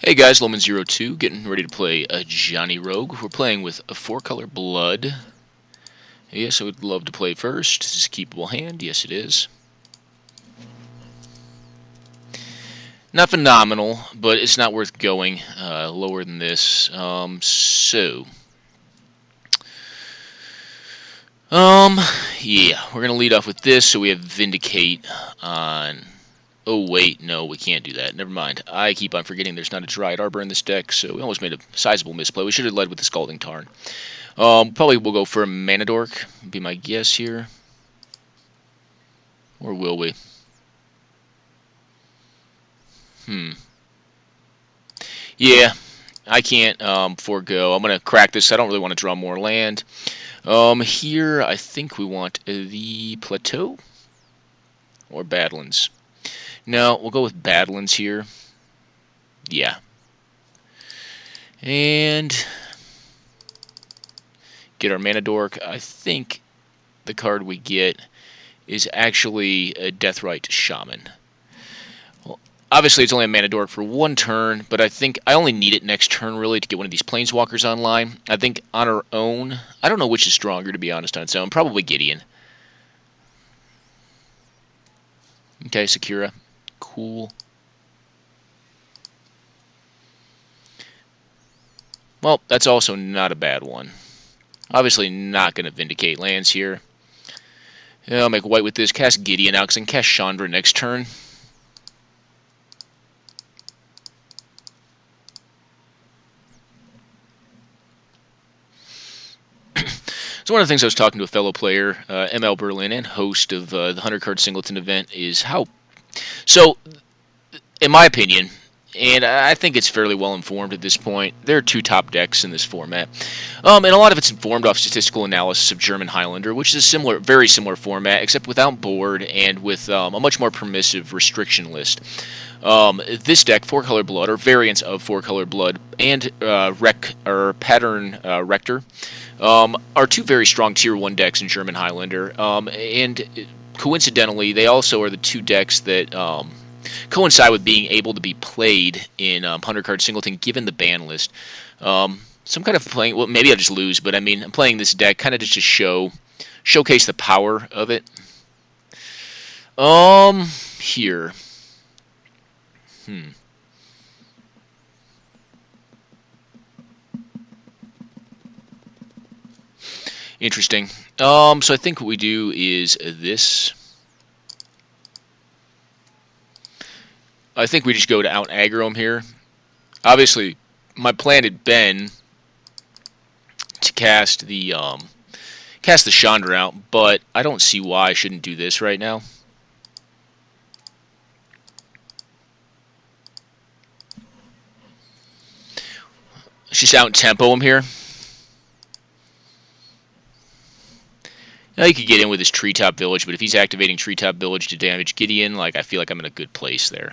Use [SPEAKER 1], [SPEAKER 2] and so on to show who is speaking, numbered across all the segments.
[SPEAKER 1] Hey guys, Loman02, getting ready to play a Johnny Rouge. We're playing with a 4-color blood. Yes, I would love to play first. Is this a keepable hand? Yes, it is. Not phenomenal, but it's not worth going lower than this. Yeah, we're gonna lead off with this. So we have Vindicate on. Oh wait, no, we can't do that. Never mind. I keep on forgetting there's not a Dryad Arbor in this deck, so we almost made a sizable misplay. We should have led with the Scalding Tarn. Probably we'll go for a Mana Dork, be my guess here. Or will we? Yeah, I can't forego. I'm going to crack this. I don't really want to draw more land. Here, I think we want the Plateau or Badlands. No, we'll go with Badlands here. Yeah. And get our Mana Dork. I think the card we get is actually a Deathrite Shaman. Well, obviously it's only a Mana Dork for one turn, but I think I only need it next turn really to get one of these Planeswalkers online. I think on our own, I don't know which is stronger to be honest on its own. Probably Gideon. Okay, Sakura. Cool. Well, that's also not a bad one. Obviously not going to Vindicate lands here. Yeah, I'll make white with this, cast Gideon out, because I can cast Chandra next turn. So one of the things I was talking to a fellow player, ML Berlin, and host of the 100-card Singleton event, is how... So, in my opinion, and I think it's fairly well informed at this point, there are two top decks in this format. And a lot of it's informed off statistical analysis of German Highlander, which is a very similar format, except without board and with a much more permissive restriction list. This deck, 4-color blood, or variants of 4-color blood, and pattern rector, are two very strong tier 1 decks in German Highlander. And coincidentally, they also are the two decks that coincide with being able to be played in 100-card Singleton, given the ban list. So I'm kind of playing, well, maybe I'll just lose, but I mean, I'm playing this deck kind of just to showcase the power of it. Here. Interesting. So I think what we do is this. I think we just go to out aggro him here. Obviously, my plan had been to cast the Chandra out, but I don't see why I shouldn't do this right now. Let's just out tempo him here. Now he could get in with his Treetop Village, but if he's activating Treetop Village to damage Gideon, like I feel like I'm in a good place there.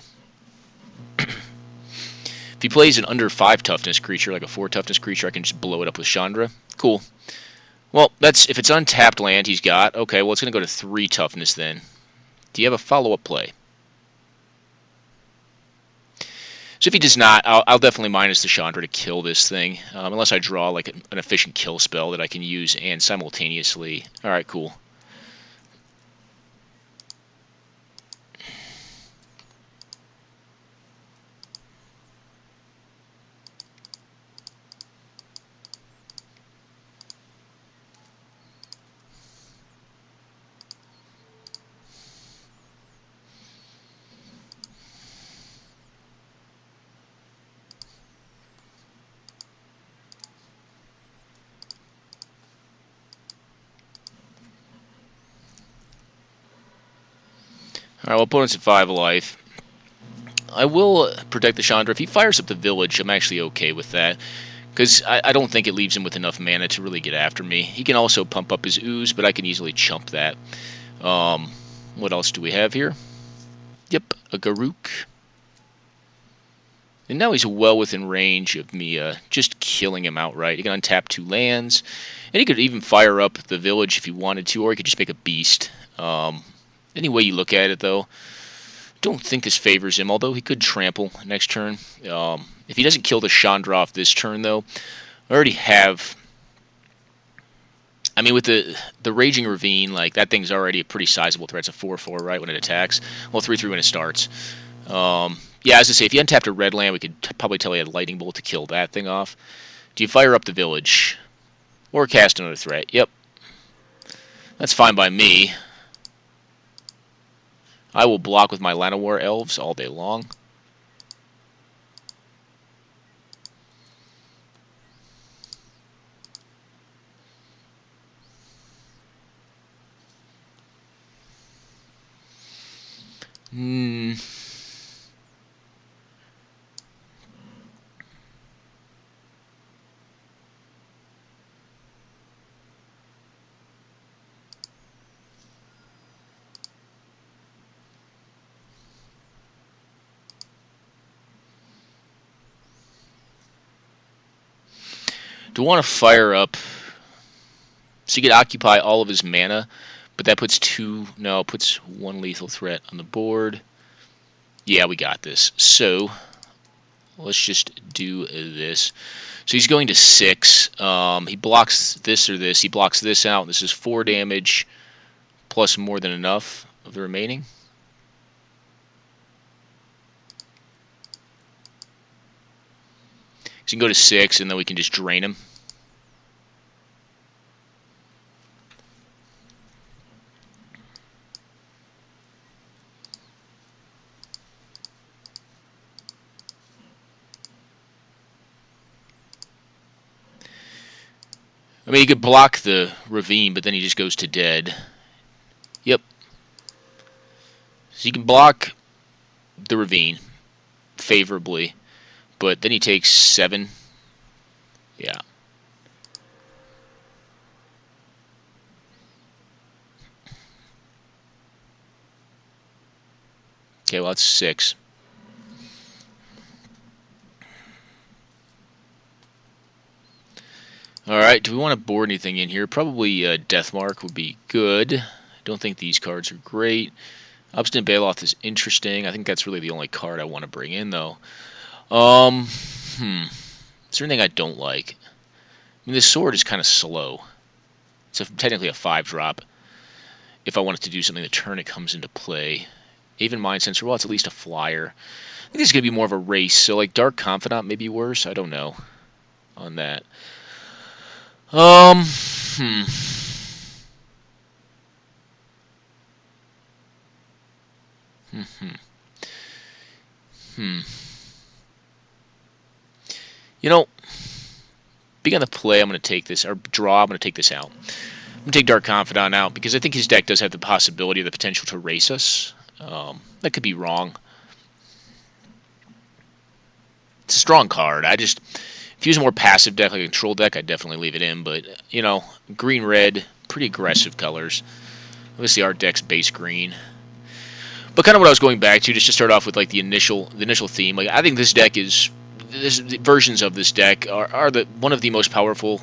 [SPEAKER 1] If he plays an under 5 toughness creature, like a 4 toughness creature, I can just blow it up with Chandra. Cool. Well, that's if it's untapped land he's got. Okay, well, it's going to go to 3 toughness then. Do you have a follow-up play? So if he does not, I'll definitely minus the Chandra to kill this thing, unless I draw like an efficient kill spell that I can use and simultaneously. All right, cool. Alright, well, opponent's at 5 life. I will protect the Chandra. If he fires up the village, I'm actually okay with that. Because I don't think it leaves him with enough mana to really get after me. He can also pump up his ooze, but I can easily chump that. What else do we have here? Yep, a Garruk. And now he's well within range of me just killing him outright. He can untap 2 lands. And he could even fire up the village if he wanted to, or he could just make a beast. Any way you look at it, though, Don't think this favors him, although he could trample next turn. If he doesn't kill the Chandra off this turn, though, I already have... I mean, with the Raging Ravine, like, that thing's already a pretty sizable threat. It's a 4/4, right, when it attacks. Well, 3/3 when it starts. Yeah, as I say, if you untapped a red land, we could probably tell he had Lightning Bolt to kill that thing off. Do you fire up the village? Or cast another threat? Yep. That's fine by me. I will block with my Llanowar Elves all day long. Do want to fire up so he could occupy all of his mana, but that puts puts one lethal threat on the board. Yeah, we got this. So let's just do this. So he's going to 6. He blocks this or this. He blocks this out. This is 4 damage plus more than enough of the remaining. So you can go to 6, and then we can just drain him. I mean, you could block the Ravine, but then he just goes to dead. Yep. So you can block the Ravine favorably, but then he takes 7. Yeah. Okay, well, that's 6. Alright, do we want to board anything in here? Probably Deathmark would be good. Don't think these cards are great. Obstinate Baloth is interesting. I think that's really the only card I want to bring in, though. Is there anything I don't like? I mean, this sword is kind of slow. It's technically a 5-drop. If I wanted to do something the turn it comes into play. Even Mind Sensor, well, it's at least a flyer. I think this is going to be more of a race. So, like, Dark Confidant may be worse. I don't know on that. You know, being on the play, I'm going to take this, or draw, I'm going to take this out. I'm going to take Dark Confidant out, because I think his deck does have the possibility or the potential to race us. That could be wrong. It's a strong card. If you use a more passive deck, like a control deck, I'd definitely leave it in, but, you know, green-red, pretty aggressive colors. Obviously, our deck's base green. But kind of what I was going back to, just to start off with, like, the initial theme, like, I think this deck is... versions of this deck are one of the most powerful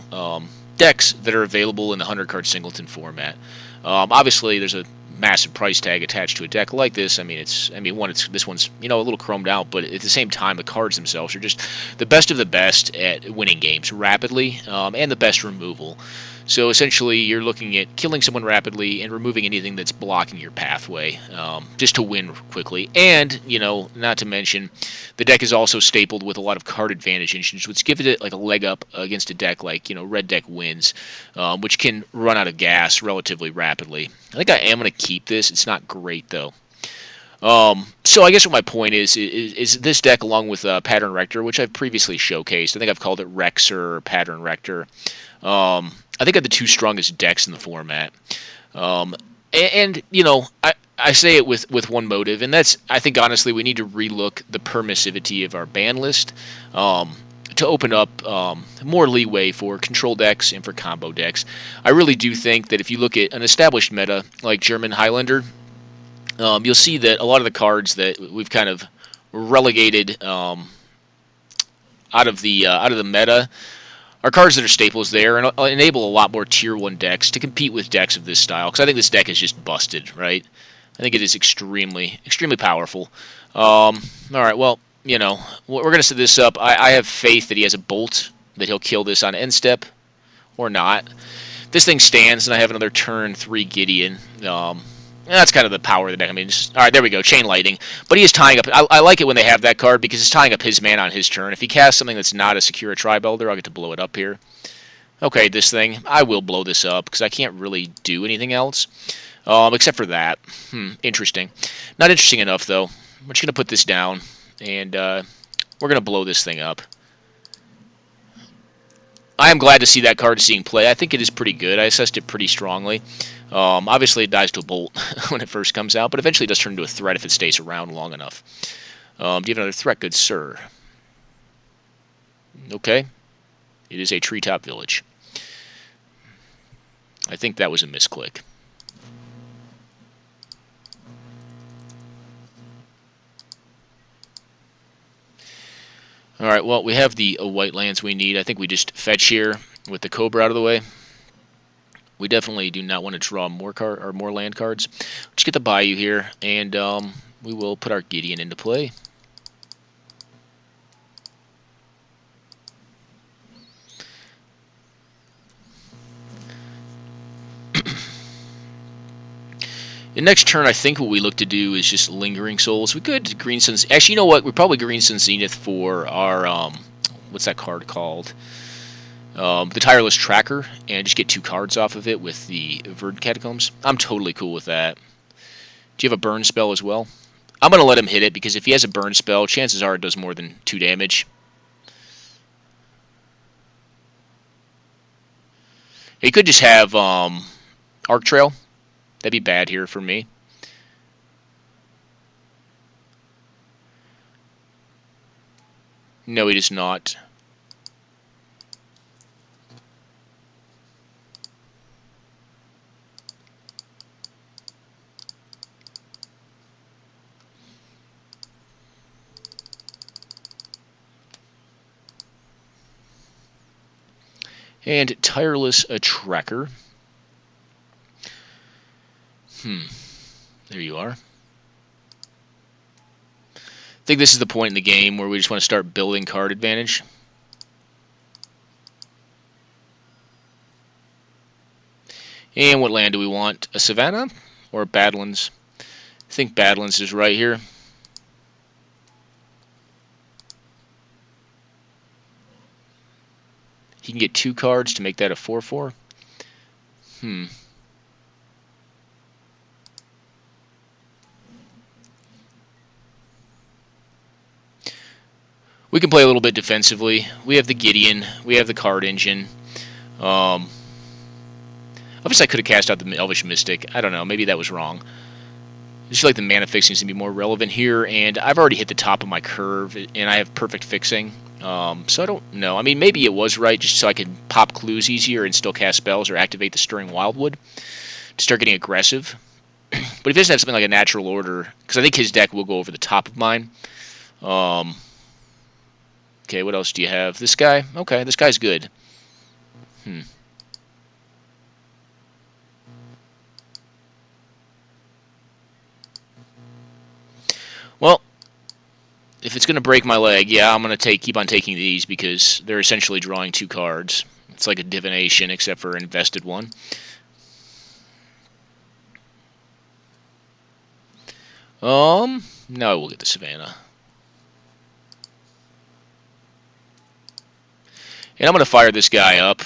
[SPEAKER 1] decks that are available in the 100-card singleton format. Obviously, there's a massive price tag attached to a deck like this. This one's a little chromed out, but at the same time, the cards themselves are just the best of the best at winning games rapidly, and the best removal. So essentially, you're looking at killing someone rapidly and removing anything that's blocking your pathway, just to win quickly. And, not to mention, the deck is also stapled with a lot of card advantage engines, which gives it like a leg up against a deck like, red deck wins, which can run out of gas relatively rapidly. I think I am going to keep this. It's not great, though. So I guess what my point is this deck, along with Pattern Rector, which I've previously showcased. I think I've called it Rex or Pattern Rector. I think are the 2 strongest decks in the format. I say it with one motive, and that's, I think, honestly, we need to relook the permissivity of our ban list to open up more leeway for control decks and for combo decks. I really do think that if you look at an established meta like German Highlander, you'll see that a lot of the cards that we've kind of relegated out of the meta are cards that are staples there and enable a lot more Tier 1 decks to compete with decks of this style, because I think this deck is just busted, right? I think it is extremely, extremely powerful. All right, well, you know, we're going to set this up. I have faith that he has a bolt, that he'll kill this on end step, or not. This thing stands, and I have another turn 3 Gideon. That's kind of the power of the deck. I mean, all right, there we go, Chain Lightning. But he is tying up. I like it when they have that card because it's tying up his mana on his turn. If he casts something that's not a Secura Tri-Belder, I'll get to blow it up here. Okay, this thing, I will blow this up because I can't really do anything else. Except for that. Interesting. Not interesting enough, though. We're just going to put this down, and we're going to blow this thing up. I am glad to see that card seeing play. I think it is pretty good. I assessed it pretty strongly. Obviously, it dies to a bolt when it first comes out, but eventually it does turn into a threat if it stays around long enough. Do you have another threat, good sir? Okay. It is a treetop village. I think that was a misclick. Alright, well, we have the white lands we need. I think we just fetch here with the Cobra out of the way. We definitely do not want to draw more land cards. Just get the Bayou here, and we will put our Gideon into play. The next turn, I think what we look to do is just Lingering Souls. We could Green Sun's. Actually, you know what? We probably Green Sun Zenith for our what's that card called? The Tireless Tracker, and just get 2 cards off of it with the Verdant Catacombs. I'm totally cool with that. Do you have a burn spell as well? I'm going to let him hit it, because if he has a burn spell, chances are it does more than 2 damage. He could just have Arc Trail. That'd be bad here for me. No, he does not. And Tireless Tracker. There you are. I think this is the point in the game where we just want to start building card advantage. And what land do we want? A Savannah or Badlands? I think Badlands is right here. He can get 2 cards to make that a 4/4. We can play a little bit defensively. We have the Gideon. We have the card engine. Obviously, I could have cast out the Elvish Mystic. I don't know. Maybe that was wrong. I just feel like the mana fixing seems to be more relevant here, and I've already hit the top of my curve, and I have perfect fixing. So I don't know. I mean, maybe it was right just so I could pop clues easier and still cast spells or activate the Stirring Wildwood to start getting aggressive. But if he doesn't have something like a Natural Order, because I think his deck will go over the top of mine. Okay, what else do you have? This guy? Okay, this guy's good. Well, if it's going to break my leg, yeah, I'm going to keep on taking these because they're essentially drawing 2 cards. It's like a divination except for an invested one. No, we'll get the Savannah. And I'm going to fire this guy up.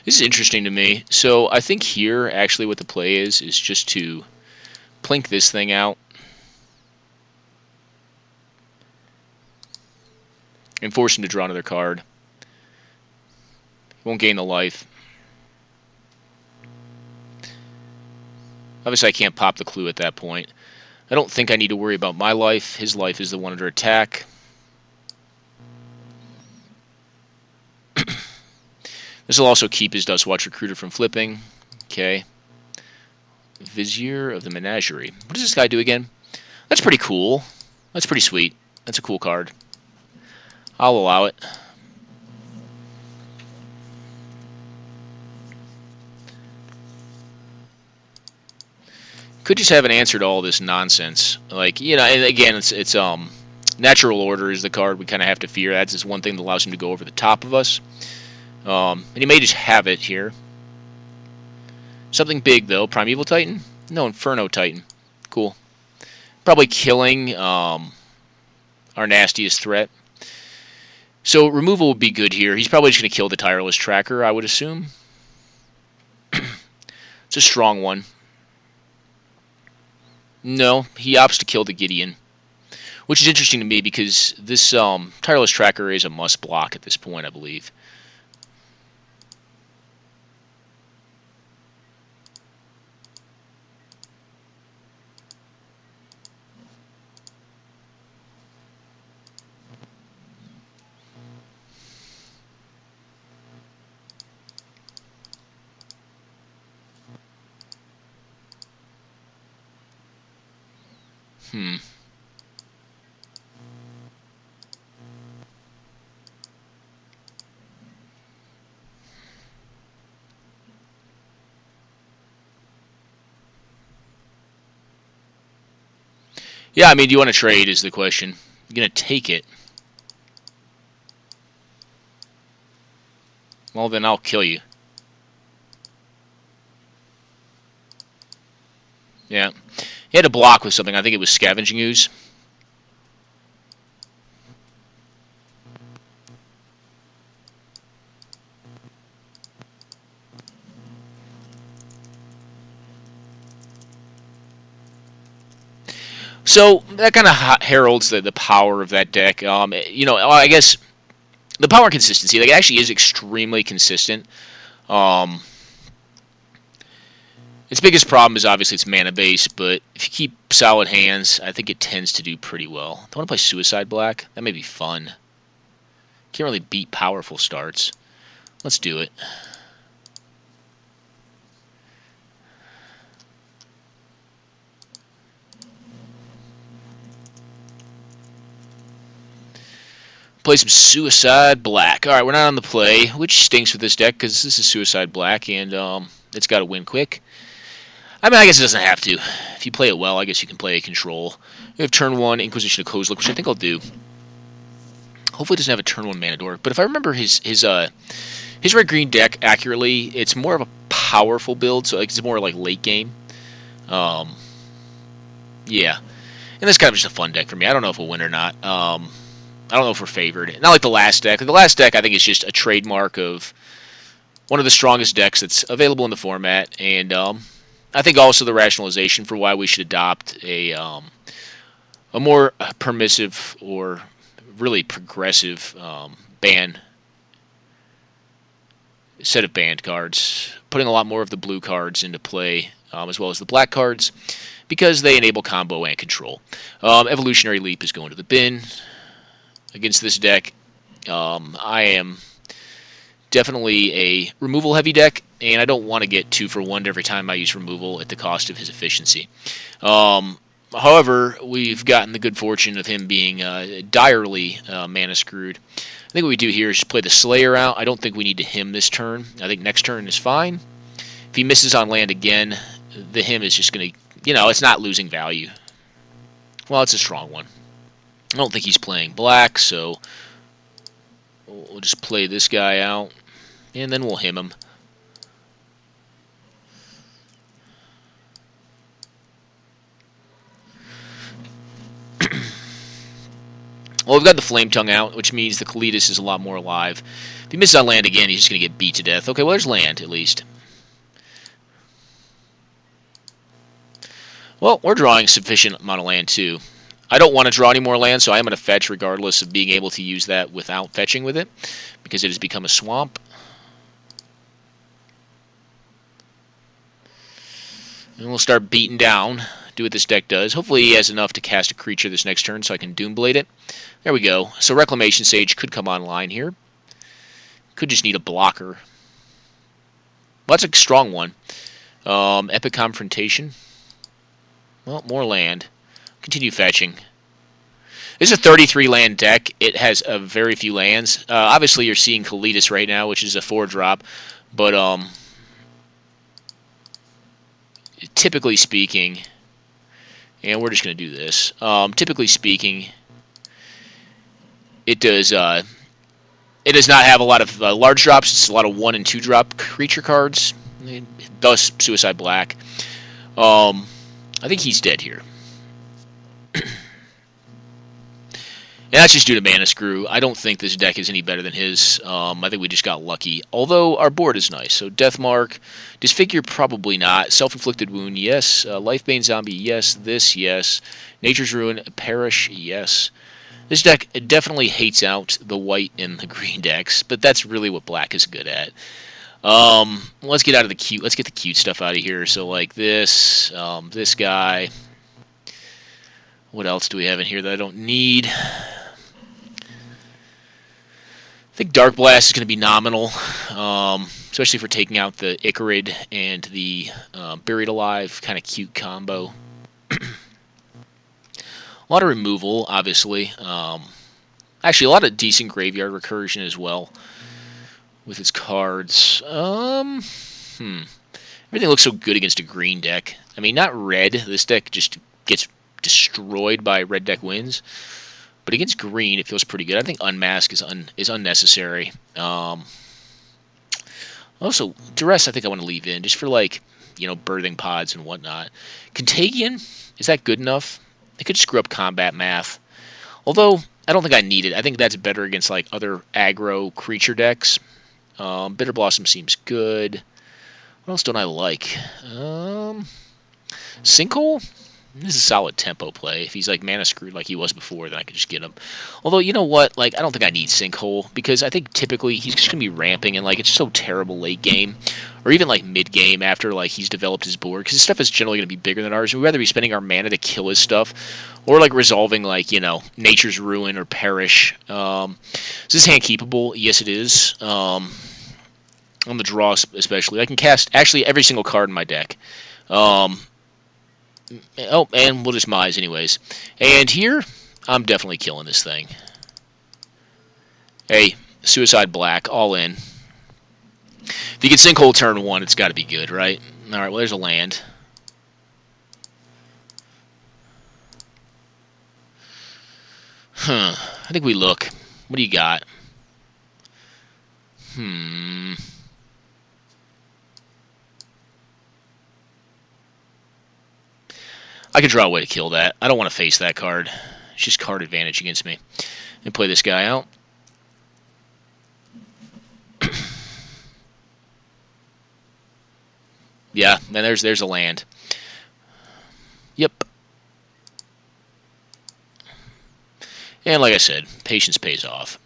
[SPEAKER 1] This is interesting to me. So I think here, actually, what the play is just to plink this thing out and force him to draw another card. Won't gain the life. Obviously, I can't pop the clue at that point. I don't think I need to worry about my life. His life is the one under attack. This will also keep his Dustwatch Recruiter from flipping. Okay. Vizier of the Menagerie. What does this guy do again? That's pretty cool. That's pretty sweet. That's a cool card. I'll allow it. Could just have an answer to all this nonsense. Like, you know, and again, it's Natural Order is the card we kind of have to fear. That's just one thing that allows him to go over the top of us. And he may just have it here. Something big, though. Primeval Titan? No, Inferno Titan. Cool. Probably killing our nastiest threat. So removal would be good here. He's probably just going to kill the Tireless Tracker, I would assume. It's a strong one. No, he opts to kill the Gideon. Which is interesting to me because this Tireless Tracker is a must block at this point, I believe. Yeah, I mean, do you want to trade is the question. You're going to take it. Well, then I'll kill you. Yeah. He had to block with something. I think it was Scavenging Ooze. So that kind of heralds the power of that deck. You know, I guess the power and consistency. Like, it actually is extremely consistent. Its biggest problem is obviously its mana base, but if you keep solid hands, I think it tends to do pretty well. I want to play SuicideBlack. That may be fun. Can't really beat powerful starts. Let's do it. Play some SuicideBlack. Alright, we're not on the play, which stinks with this deck because this is SuicideBlack and it's got to win quick. I mean, I guess it doesn't have to. If you play it well, I guess you can play a control. We have turn 1 Inquisition of Kozilek, which I think I'll do. Hopefully it doesn't have a turn 1 Mana Dork. But if I remember his red-green deck accurately, it's more of a powerful build, so it's more like late game. Yeah. And this kind of just a fun deck for me. I don't know if we'll win or not. I don't know if we're favored. Not like the last deck. The last deck, I think, is just a trademark of one of the strongest decks that's available in the format. And I think also the rationalization for why we should adopt a more permissive or really progressive set of banned cards, putting a lot more of the blue cards into play as well as the black cards because they enable combo and control. Evolutionary Leap is going to the bin against this deck. I am definitely a removal heavy deck, and I don't want to get 2 for 1 every time I use removal at the cost of his efficiency. However, we've gotten the good fortune of him being direly mana screwed. I think what we do here is just play the Slayer out. I don't think we need to him this turn. I think next turn is fine. If he misses on land again, the him is just going to, you know, it's not losing value. Well, it's a strong one. I don't think he's playing black, so we'll just play this guy out, and then we'll him him. Well, we've got the Flame Tongue out, which means the Kalitas is a lot more alive. If he misses on land again, he's just going to get beat to death. Okay, well, there's land, at least. Well, we're drawing sufficient amount of land, too. I don't want to draw any more land, so I am going to fetch regardless of being able to use that without fetching with it, because it has become a swamp. And we'll start beating down. Do what this deck does. Hopefully he has enough to cast a creature this next turn so I can Doomblade it. There we go. So Reclamation Sage could come online here. Could just need a blocker. Well, that's a strong one. Epic Confrontation. Well, more land. Continue fetching. This is a 33 land deck. It has very few lands. Obviously, you're seeing Kalitas right now, which is a 4-drop. But typically speaking, and we're just going to do this. Typically speaking, it does not have a lot of large drops. It's a lot of 1- and 2-drop creature cards. Thus, SuicideBlack. I think he's dead here. And that's just due to Mana Screw. I don't think this deck is any better than his. I think we just got lucky. Although our board is nice. So Deathmark, Disfigure, probably not. Self-Inflicted Wound, yes. Lifebane Zombie, yes. This, yes. Nature's Ruin, Perish, yes. This deck definitely hates out the white and the green decks, but that's really what black is good at. Let's get out of the cute. Let's get the cute stuff out of here. So like this, this guy. What else do we have in here that I don't need? I think Dark Blast is going to be nominal, especially for taking out the Icarid and the Buried Alive, kind of cute combo. A lot of removal, obviously. Actually, a lot of decent graveyard recursion as well with its cards. Everything looks so good against a green deck. I mean, not red. This deck just gets destroyed by red deck wins. But against green, it feels pretty good. I think Unmask is unnecessary. Also, Duress, I think I want to leave in just for, like, you know, birthing pods and whatnot. Contagion, is that good enough? It could screw up combat math. Although, I don't think I need it. I think that's better against, like, other aggro creature decks. Bitter Blossom seems good. What else don't I like? Sinkhole? This is a solid tempo play. If he's like mana screwed like he was before, then I could just get him. Although, you know what? Like, I don't think I need Sinkhole, because I think typically he's just going to be ramping, and like it's so terrible late game, or even like mid game after like he's developed his board, because his stuff is generally going to be bigger than ours. We'd rather be spending our mana to kill his stuff, or like resolving like, you know, Nature's Ruin or Perish. Is this hand keepable? Yes, it is. On the draw especially, I can cast actually every single card in my deck. Oh, and we'll just Mize anyways. And here, I'm definitely killing this thing. Hey, SuicideBlack, all in. If you get Sinkhole turn 1, it's got to be good, right? Alright, well, there's a land. I think we look. What do you got? I could draw a way to kill that. I don't want to face that card. It's just card advantage against me. Let me play this guy out. Yeah, and there's a land. Yep. And like I said, patience pays off.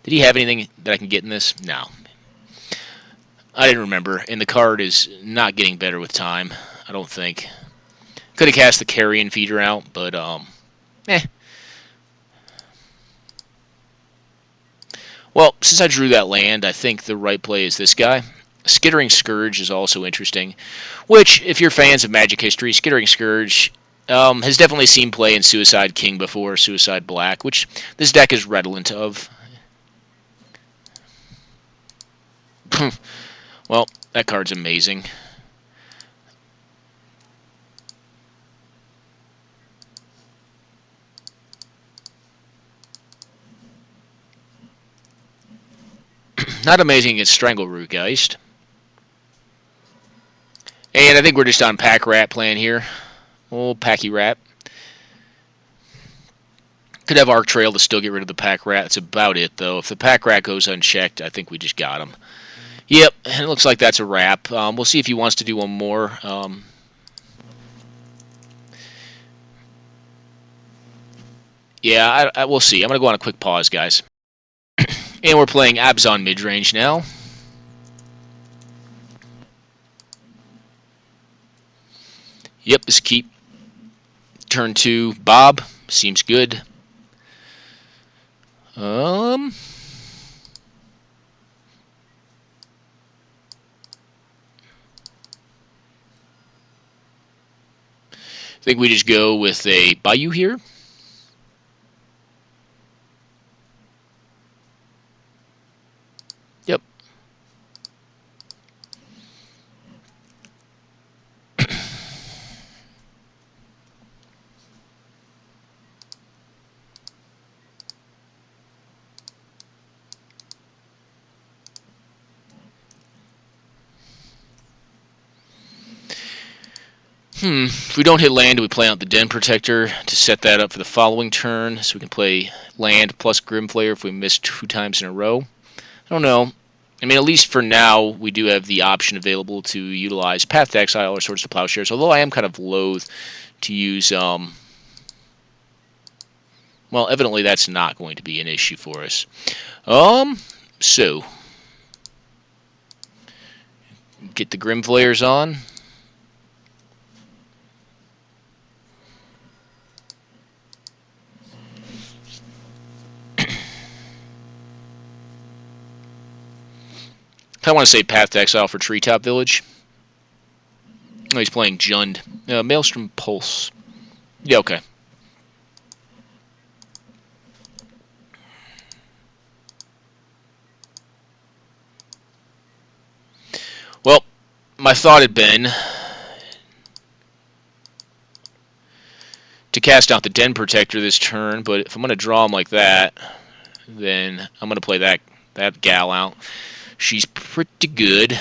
[SPEAKER 1] Did he have anything that I can get in this? No. I didn't remember, and the card is not getting better with time, I don't think. Could have cast the Carrion Feeder out, but, Well, since I drew that land, I think the right play is this guy. Skittering Scourge is also interesting, which, if you're fans of Magic history, Skittering Scourge has definitely seen play in Suicide King before, SuicideBlack, which this deck is redolent of. Well, that card's amazing. Not amazing against Stranglerootgeist. And I think we're just on Pack Rat plan here. Old Packy Rat. Could have Arc Trail to still get rid of the Pack Rat. That's about it, though. If the Pack Rat goes unchecked, I think we just got him. Yep, and it looks like that's a wrap. We'll see if he wants to do one more. Yeah, we'll see. I'm going to go on a quick pause, guys. And we're playing AbzanMidrng now. Yep, this keep. Turn 2, Bob. Seems good. I think we just go with a Bayou here. Yep. If we don't hit land, we play out the Den Protector to set that up for the following turn, so we can play land plus Grimflayer if we miss 2 times in a row. I don't know. I mean, at least for now, we do have the option available to utilize Path to Exile or Swords to Plowshares, although I am kind of loath to use... well, evidently that's not going to be an issue for us. So... get the Grimflayers on. I want to say Path to Exile for Treetop Village. Oh, he's playing Jund. Maelstrom Pulse. Yeah, okay. Well, my thought had been to cast out the Den Protector this turn, but if I'm going to draw him like that, then I'm going to play that gal out. She's pretty good.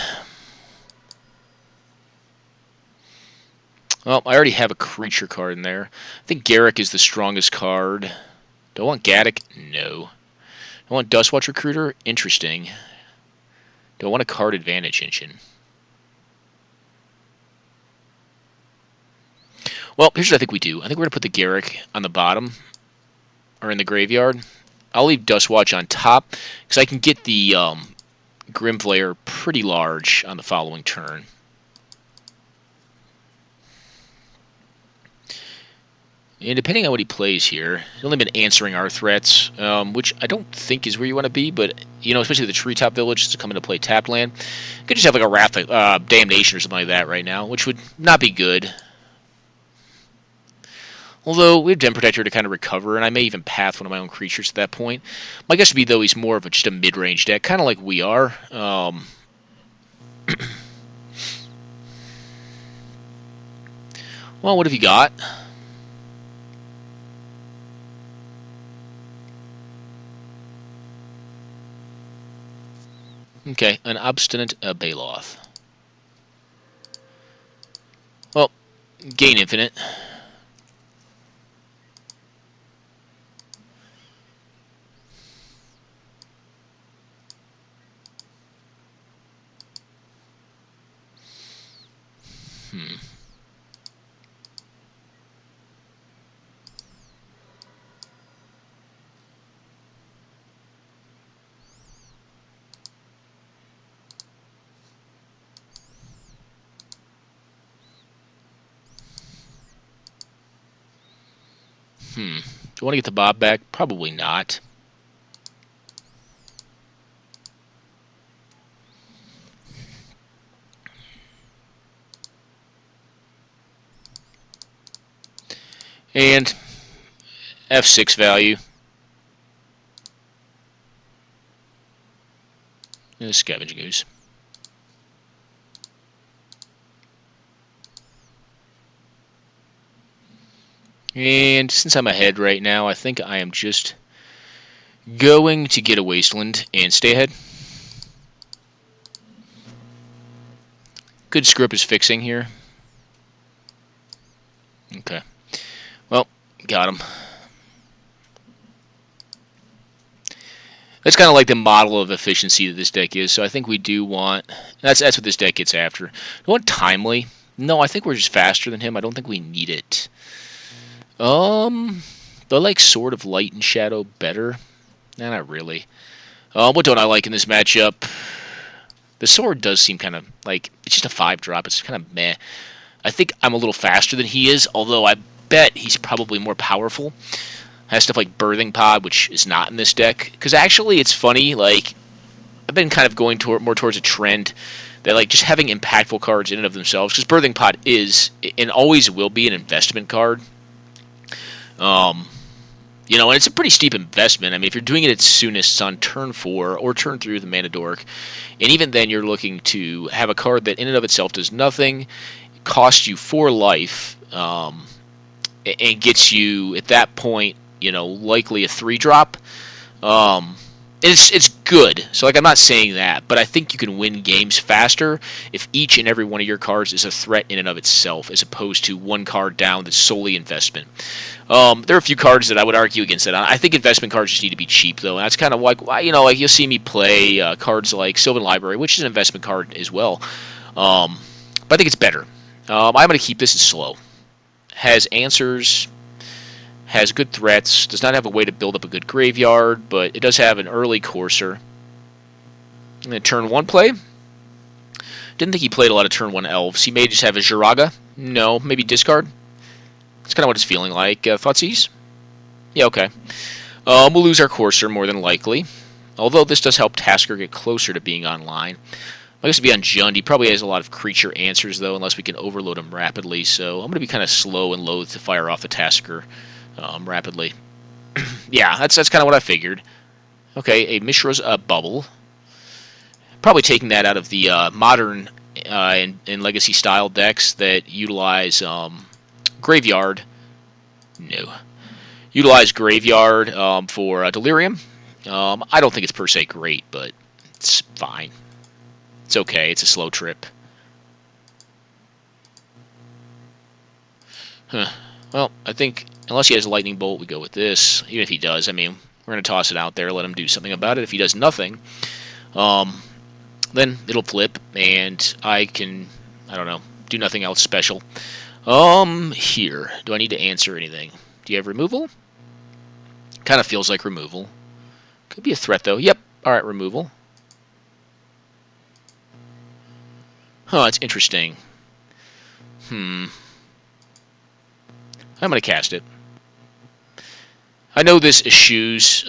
[SPEAKER 1] Well, I already have a creature card in there. I think Garruk is the strongest card. Do I want Gaddock? No. I want Dustwatch Recruiter? Interesting. Do I want a card advantage engine? Well, here's what I think we do. I think we're going to put the Garruk on the bottom, or in the graveyard. I'll leave Dustwatch on top, because I can get the Grimflayer pretty large on the following turn. And depending on what he plays here, he's only been answering our threats, which I don't think is where you want to be, but, you know, especially the Treetop Village to come into play tapped land. You could just have like a Wrath of Damnation or something like that right now, which would not be good. Although, we have Den Protector to kind of recover, and I may even path one of my own creatures at that point. My guess would be, though, he's more of just a mid-range deck, kind of like we are. Well, what have you got? Okay, an Obstinate Baloth. Well, gain infinite. Do I want to get the Bob back? Probably not. And F6 value. Scavenging Ooze. And since I'm ahead right now, I think I am just going to get a Wasteland and stay ahead. Good script is fixing here. Okay. Well, got him. That's kind of like the model of efficiency that this deck is, so I think we do want... That's what this deck gets after. Do I want Timely? No, I think we're just faster than him. I don't think we need it. Do I like Sword of Light and Shadow better? Nah, not really. What don't I like in this matchup? The sword does seem kind of like... It's just a 5-drop. It's kind of meh. I think I'm a little faster than he is, although I bet he's probably more powerful. Has stuff like Birthing Pod, which is not in this deck. Because actually, it's funny, like, I've been kind of going more towards a trend that, like, just having impactful cards in and of themselves, because Birthing Pod is, and always will be, an investment card. You know, and it's a pretty steep investment. I mean, if you're doing it at soonest on turn 4 or turn 3 with the Mana Dork, and even then you're looking to have a card that in and of itself does nothing, costs you 4 life, and gets you, at that point, you know, likely a 3-drop. It's good. So, like, I'm not saying that, but I think you can win games faster if each and every one of your cards is a threat in and of itself, as opposed to one card down that's solely investment. There are a few cards that I would argue against that. I think investment cards just need to be cheap, though, and that's kind of like, you know, like, you'll see me play cards like Sylvan Library, which is an investment card as well. But I think it's better. I'm going to keep this as slow. Has answers, has good threats, does not have a way to build up a good graveyard, but it does have an early courser. And then turn 1 play. Didn't think he played a lot of turn 1 elves. He may just have a Jiraga. No, maybe discard. That's kind of what it's feeling like. Thoughtseize? Yeah, okay. We'll lose our courser more than likely. Although this does help Tasker get closer to being online. I guess to be on Jund, he probably has a lot of creature answers, though, unless we can overload him rapidly. So I'm going to be kind of slow and loath to fire off the Tasker rapidly. Yeah, that's kind of what I figured. Okay, a Mishra's Bubble. Probably taking that out of the modern and Legacy style decks that utilize Graveyard. No. Utilize Graveyard for Delirium. I don't think it's per se great, but it's fine. It's okay. It's a slow trip. Huh. Well, I think unless he has a Lightning Bolt, we go with this. Even if he does, I mean, we're going to toss it out there, let him do something about it. If he does nothing, then it'll flip, and I can, I don't know, do nothing else special. Here. Do I need to answer anything? Do you have removal? Kind of feels like removal. Could be a threat, though. Yep. Alright, removal. Huh, it's interesting. I'm going to cast it. I know this eschews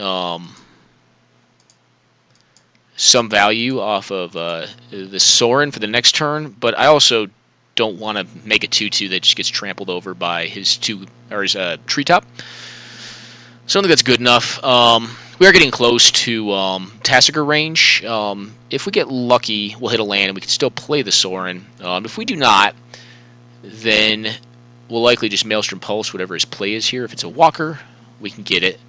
[SPEAKER 1] some value off of the Sorin for the next turn, but I also don't want to make a 2/2 that just gets trampled over by his treetop. So I don't think that's good enough. We are getting close to Tassiger range. If we get lucky, we'll hit a land and we can still play the Sorin. If we do not, then we'll likely just Maelstrom Pulse whatever his play is here. If it's a walker, we can get it.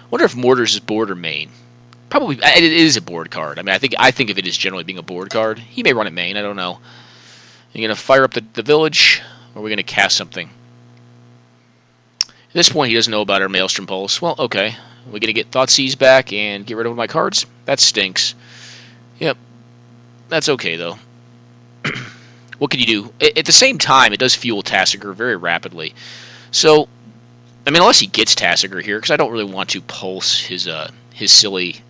[SPEAKER 1] Wonder if Mortars is board or main. Probably it is a board card. I mean, I think of it as generally being a board card. He may run it main. I don't know. Are you gonna fire up the village, or are we gonna cast something? At this point, he doesn't know about our Maelstrom Pulse. Well, okay. We're gonna get Thoughtseize back and get rid of one of my cards. That stinks. Yep. That's okay though. What can you do? At the same time, it does fuel Tassiger very rapidly. So, I mean, unless he gets Tassiger here, because I don't really want to pulse his silly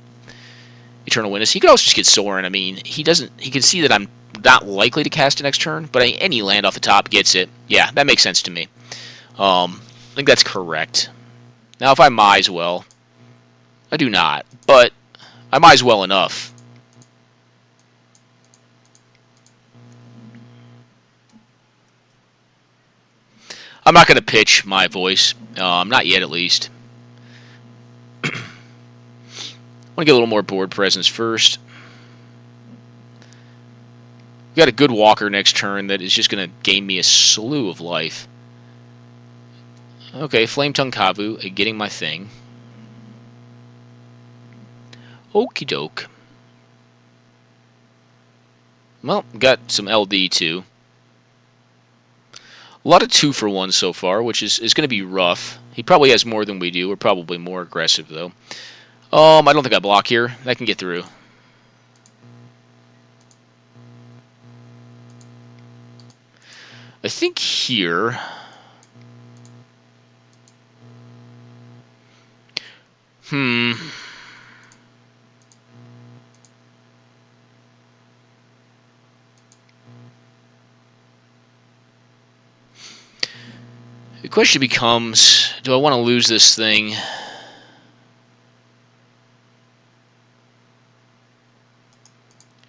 [SPEAKER 1] Eternal Witness. He could also just get Sorin. I mean, he can see that I'm not likely to cast it next turn, but any land off the top gets it. Yeah, that makes sense to me. I think that's correct. Now, if I Mize well, I do not, but I Mize well enough. I'm not going to pitch my voice. Not yet, at least. I want to get a little more board presence first. We got a good walker next turn that is just going to gain me a slew of life. Okay, Flame Tongue Kavu, getting my thing. Okie doke. Well, got some LD too. A lot of 2-for-1 so far, which is going to be rough. He probably has more than we do. We're probably more aggressive, though. I don't think I block here. That can get through. I think here... The question becomes, do I want to lose this thing?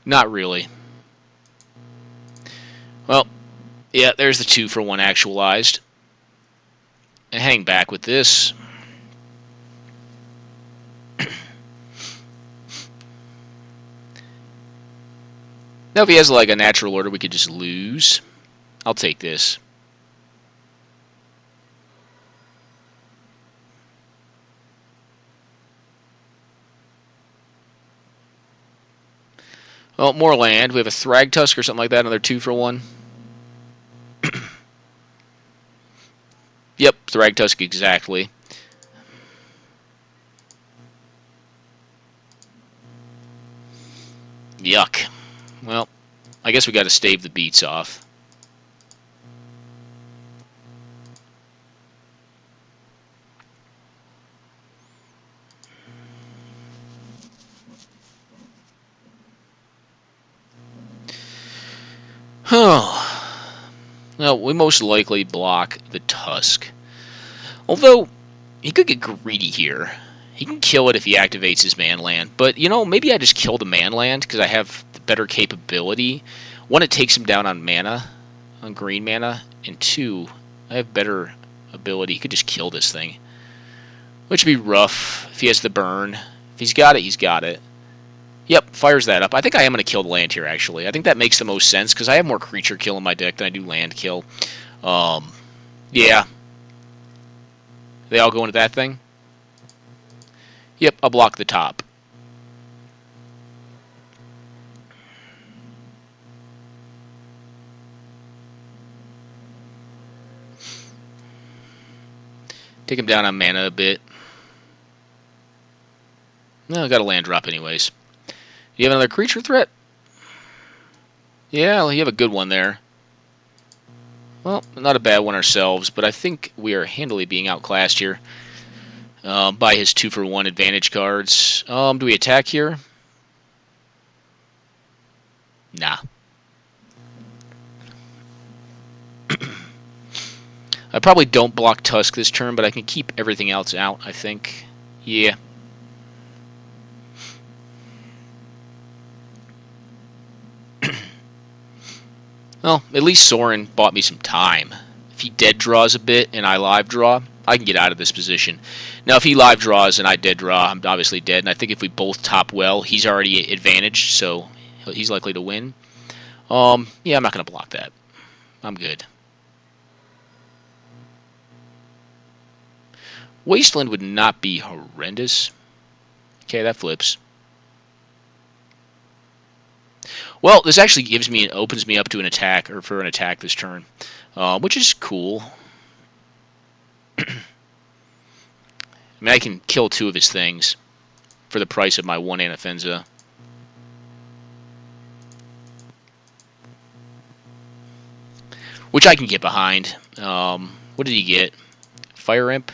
[SPEAKER 1] Not really. Well, yeah, there's the 2-for-1 actualized. And hang back with this. Now, if he has like a natural order, we could just lose. I'll take this. Well, more land. We have a Thragtusk or something like that, another 2-for-1. Yep, Thragtusk exactly. Yuck. Well, I guess we got to stave the beats off. Oh. Well, we most likely block the Tusk. Although, he could get greedy here. He can kill it if he activates his man land. But, you know, maybe I just kill the man land because I have the better capability. One, it takes him down on mana, on green mana. And two, I have better ability. He could just kill this thing. Which would be rough if he has the burn. If he's got it, he's got it. Yep, fires that up. I think I am going to kill the land here, actually. I think that makes the most sense because I have more creature kill in my deck than I do land kill. Yeah. They all go into that thing? Yep, I'll block the top. Take him down on mana a bit. No, I got a land drop anyways. Do you have another creature threat? Yeah, you have a good one there. Well, not a bad one ourselves, but I think we are handily being outclassed here by his 2-for-1 advantage cards. Do we attack here? Nah. I probably don't block Tusk this turn, but I can keep everything else out, I think. Yeah. Well, at least Sorin bought me some time. If he dead draws a bit and I live draw, I can get out of this position. Now, if he live draws and I dead draw, I'm obviously dead. And I think if we both top well, he's already advantaged, so he's likely to win. Yeah, I'm not going to block that. I'm good. Wasteland would not be horrendous. Okay, that flips. Well, this actually gives me, opens me up to an attack, or for an attack this turn, which is cool. I mean, I can kill 2 of his things for the price of my 1 Anafenza. Which I can get behind. What did he get? Fire Imp?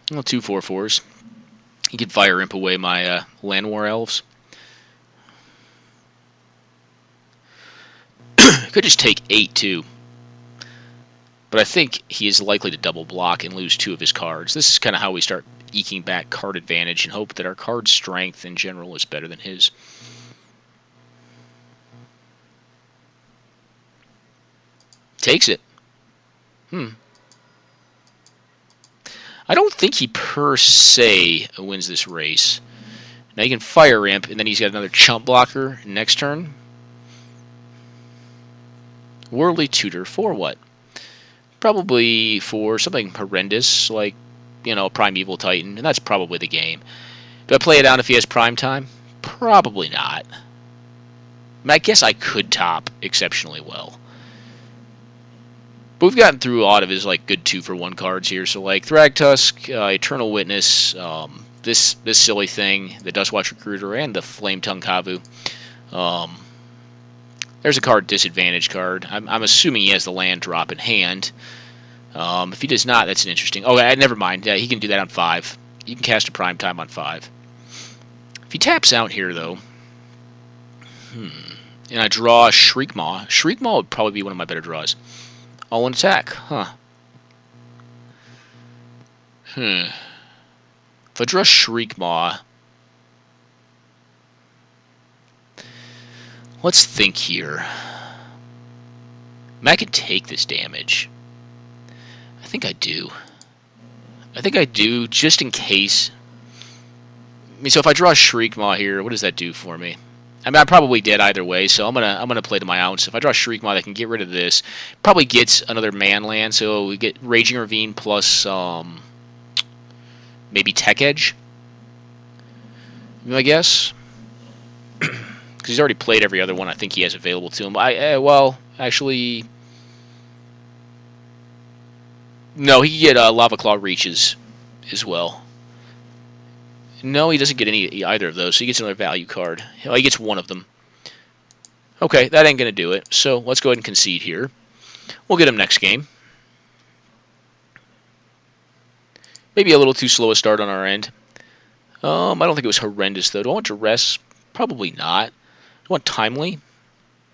[SPEAKER 1] Well, 2 4/4s. He could Fire Imp away my Land War Elves. Could just take 8 too. But I think he is likely to double block and lose 2 of his cards. This is kind of how we start eking back card advantage and hope that our card strength in general is better than his. Takes it. I don't think he per se wins this race. Now he can Fire Imp, and then he's got another chump blocker next turn. Worldly Tutor for what? Probably for something horrendous, like, you know, Primeval Titan, and that's probably the game. Do I play it out if he has Prime Time? Probably not. I mean, I guess I could top exceptionally well. But we've gotten through a lot of his like good 2-for-1 cards here. So like Thragtusk, Eternal Witness, this silly thing, the Dustwatch Recruiter, and the Flame Tongue Kavu. There's a card disadvantage card. I'm assuming he has the land drop in hand. If he does not, that's an interesting. Oh, never mind. Yeah, he can do that on 5. He can cast a Prime Time on 5. If he taps out here, though, and I draw Shriekmaw, Shriekmaw would probably be one of my better draws. All in attack, huh? If I draw Shriekmaw, let's think here. I can take this damage. I think I do. Just in case. I mean, so if I draw Shriekmaw here, what does that do for me? I mean, I'm probably dead either way, so I'm gonna play to my ounce. If I draw Shriekmaw, I can get rid of this. Probably gets another man land, so we get Raging Ravine plus maybe Tech Edge, I guess. Because he's already played every other one I think he has available to him. Well, actually, no, he can get Lava Claw Reaches as well. No, he doesn't get either of those, so he gets another value card. He gets one of them. Okay, that ain't going to do it, so let's go ahead and concede here. We'll get him next game. Maybe a little too slow a start on our end. I don't think it was horrendous, though. Do I want Duress? Probably not. Do I want Timely?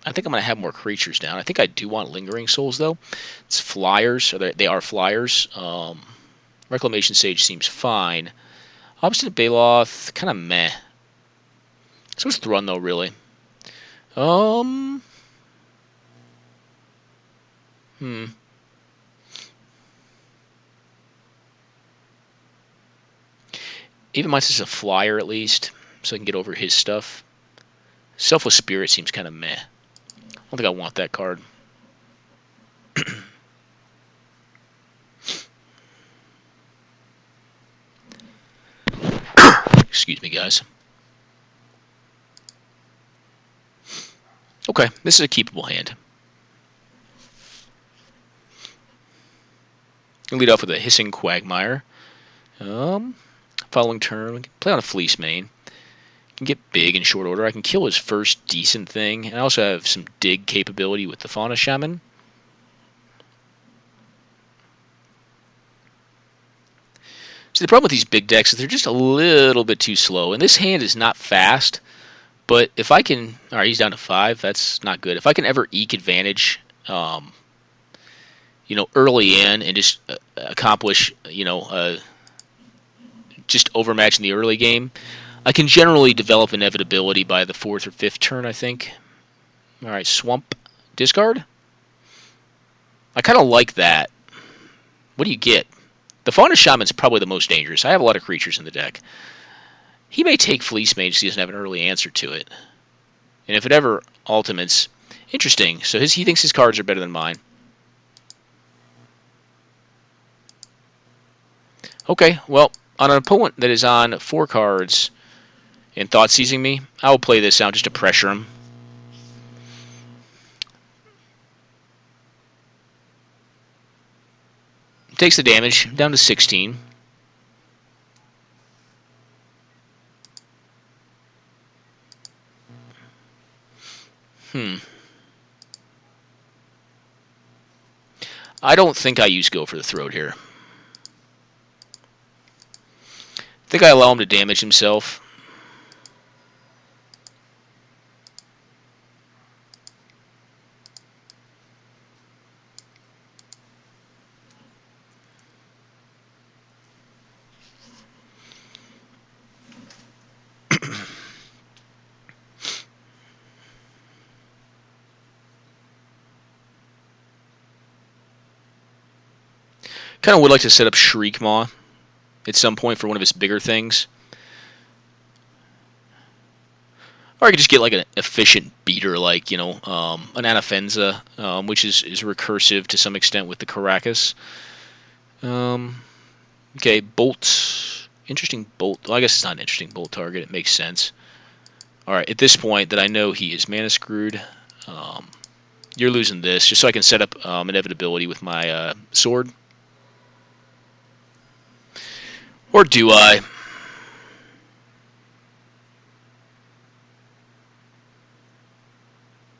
[SPEAKER 1] I think I'm going to have more creatures down. I think I do want Lingering Souls, though. It's flyers. Or they are flyers. Reclamation Sage seems fine. Obstinate Baloth, kind of meh. So it's Thrun, though, really. Even mine's just a flyer, at least, so I can get over his stuff. Selfless Spirit seems kind of meh. I don't think I want that card. Excuse me, guys. Okay, this is a keepable hand. We'll lead off with a Hissing Quagmire. Following turn, we can play on a Fleece Mane. Can get big in short order. I can kill his first decent thing, and I also have some dig capability with the Fauna Shaman. See, the problem with these big decks is they're just a little bit too slow, and this hand is not fast, but if I can... Alright, he's down to 5. That's not good. If I can ever eke advantage, early in and just accomplish, just overmatch in the early game, I can generally develop inevitability by the 4th or 5th turn, I think. Alright, Swamp. Discard? I kind of like that. What do you get? The Fauna Shaman's probably the most dangerous. I have a lot of creatures in the deck. He may take Fleece Mage because he doesn't have an early answer to it. And if it ever ultimates... Interesting. So he thinks his cards are better than mine. Okay, well, on an opponent that is on 4 cards and Thought Seizing me, I will play this out just to pressure him. Takes the damage down to 16. I don't think I use Go for the Throat here. I think I allow him to damage himself. Kind of would like to set up Shriekmaw at some point for one of his bigger things. Or I could just get like an efficient beater like, an Anafenza, which is recursive to some extent with the Caracas. Okay, Bolt. Interesting Bolt. Well, I guess it's not an interesting Bolt target. It makes sense. Alright, at this point that I know he is mana screwed, you're losing this, just so I can set up inevitability with my sword. Or do I?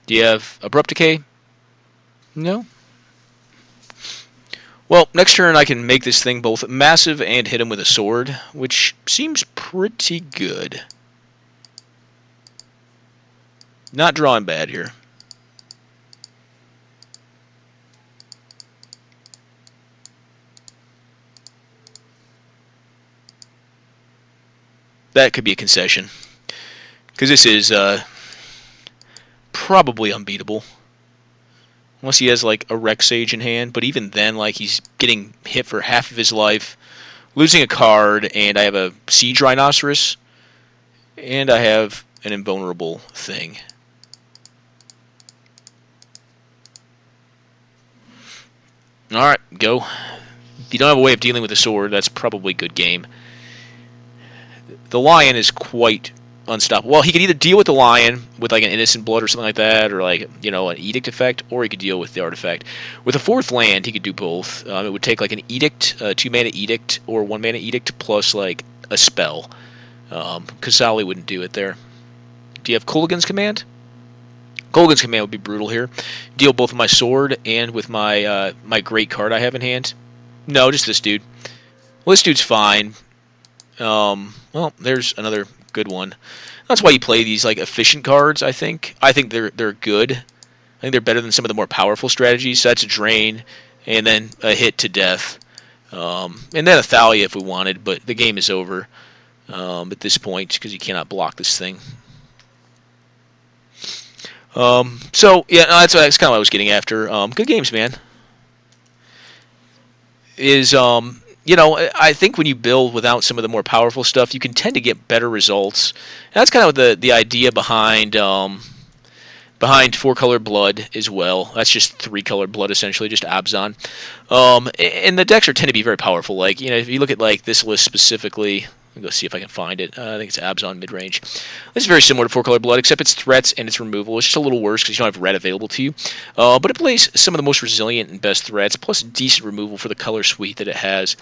[SPEAKER 1] Do you have Abrupt Decay? No? Well, next turn I can make this thing both massive and hit him with a sword, which seems pretty good. Not drawing bad here. That could be a concession. Because this is probably unbeatable. Unless he has like a Rex Sage in hand. But even then, like, he's getting hit for half of his life. Losing a card, and I have a Siege Rhinoceros. And I have an invulnerable thing. Alright, go. If you don't have a way of dealing with the sword, that's probably a good game. The lion is quite unstoppable. Well, he could either deal with the lion with like an innocent blood or something like that, or like, you know, an edict effect, or he could deal with the artifact. With a fourth land, he could do both. It would take like an edict, 2-mana edict, or 1-mana edict plus like a spell. Kasali wouldn't do it there. Do you have Kolaghan's Command? Kolaghan's Command would be brutal here. Deal both with my sword and with my my great card I have in hand. No, just this dude. Well, this dude's fine. Well, there's another good one. That's why you play these like efficient cards. I think they're good. I think they're better than some of the more powerful strategies. So that's a drain, and then a hit to death, and then a Thalia if we wanted. But the game is over at this point because you cannot block this thing. So yeah, no, that's kind of what I was getting after. Good games, man. You know, I think when you build without some of the more powerful stuff, you can tend to get better results. And that's kind of the idea behind 4-color blood as well. That's just 3-color blood essentially, just Abzan. And the decks tend to be very powerful. Like, you know, if you look at like this list specifically, let me go see if I can find it. I think it's AbzanMidrng. This is very similar to 4-color blood, except it's threats and its removal. It's just a little worse because you don't have red available to you. But it plays some of the most resilient and best threats, plus decent removal for the color suite that it has.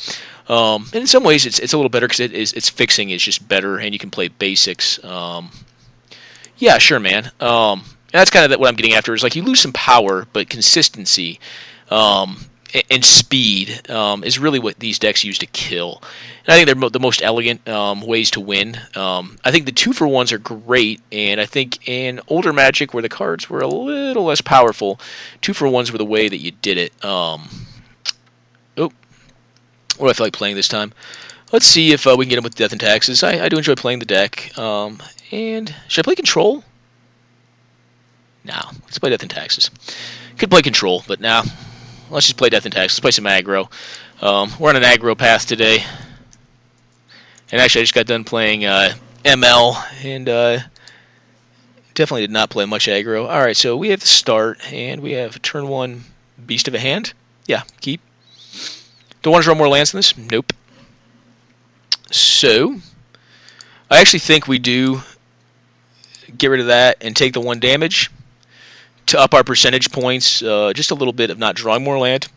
[SPEAKER 1] And in some ways, it's a little better because its fixing is just better, and you can play basics. Yeah, sure, man. And that's kind of what I'm getting after. Is like you lose some power, but consistency and speed is really what these decks use to kill. And I think they're the most elegant ways to win. I think the 2-for-1s are great, and I think in older Magic, where the cards were a little less powerful, 2-for-1s were the way that you did it. What do I feel like playing this time? Let's see if we can get him with Death and Taxes. I do enjoy playing the deck. And should I play Control? No, let's play Death and Taxes. Could play Control, but now let's just play Death and Taxes. Let's play some aggro. We're on an aggro path today. And actually, I just got done playing ML, and definitely did not play much aggro. Alright, so we have the start, and we have turn 1 Beast of a Hand. Yeah, keep. Don't want to draw more lands than this? Nope. So, I actually think we do get rid of that and take the 1 damage to up our percentage points, just a little bit of not drawing more land.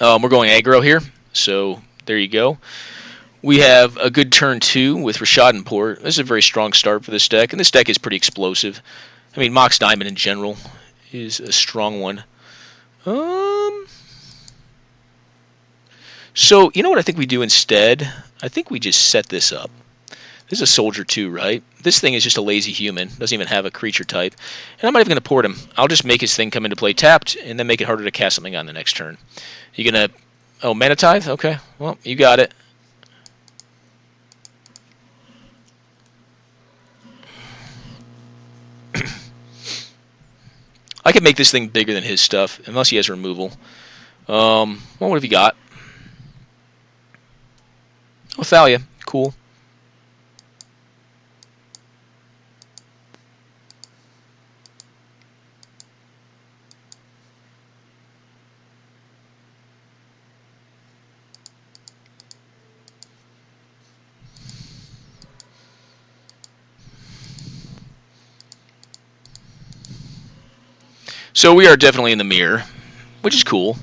[SPEAKER 1] We're going aggro here, so there you go. We have a good turn 2 with Rashad Port. This is a very strong start for this deck, and this deck is pretty explosive. I mean, Mox Diamond in general is a strong one. So, you know what I think we do instead? I think we just set this up. This is a Soldier 2, right? This thing is just a lazy human. Doesn't even have a creature type. And I'm not even going to port him. I'll just make his thing come into play tapped, and then make it harder to cast something on the next turn. You going to... Oh, Mana Tithe? Okay. Well, you got it. I could make this thing bigger than his stuff, unless he has removal. Well, what have you got? Oh, Thalia. Cool. So we are definitely in the mirror, which is cool.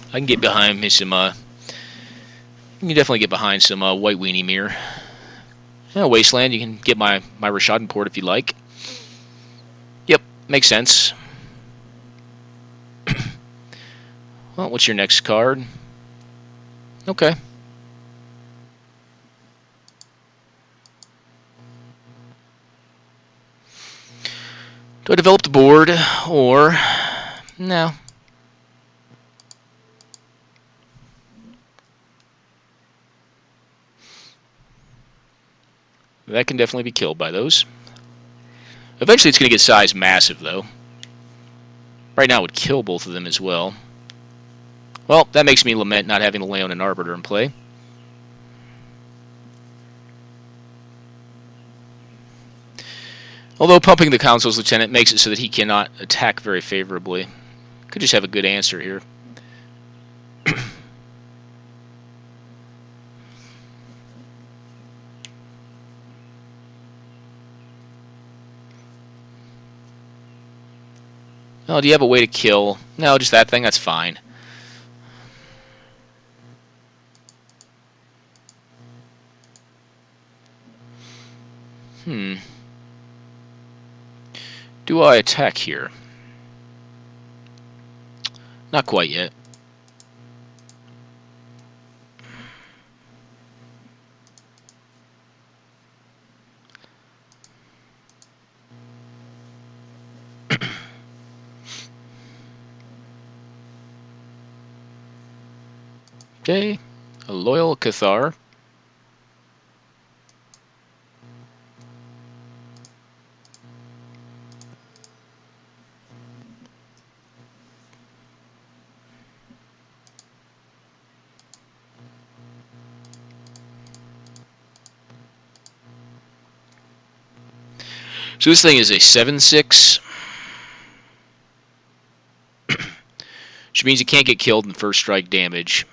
[SPEAKER 1] I can get behind me some. You can definitely get behind some white weenie mirror. Yeah, Wasteland. You can get my Rashad Port if you like. Yep, makes sense. Well, what's your next card? Okay. Do I develop the board, or no? That can definitely be killed by those. Eventually it's going to get size massive, though. Right now it would kill both of them as well. Well, that makes me lament not having the Leon and Arbiter in play. Although pumping the Council's Lieutenant makes it so that he cannot attack very favorably. Could just have a good answer here. Oh, do you have a way to kill? No, just that thing, that's fine. Do I attack here? Not quite yet. Okay, a loyal Cathar. So this thing is a 7/6. Which means it can't get killed in first strike damage.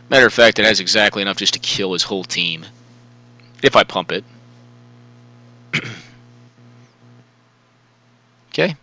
[SPEAKER 1] Matter of fact, it has exactly enough just to kill his whole team. If I pump it. Okay.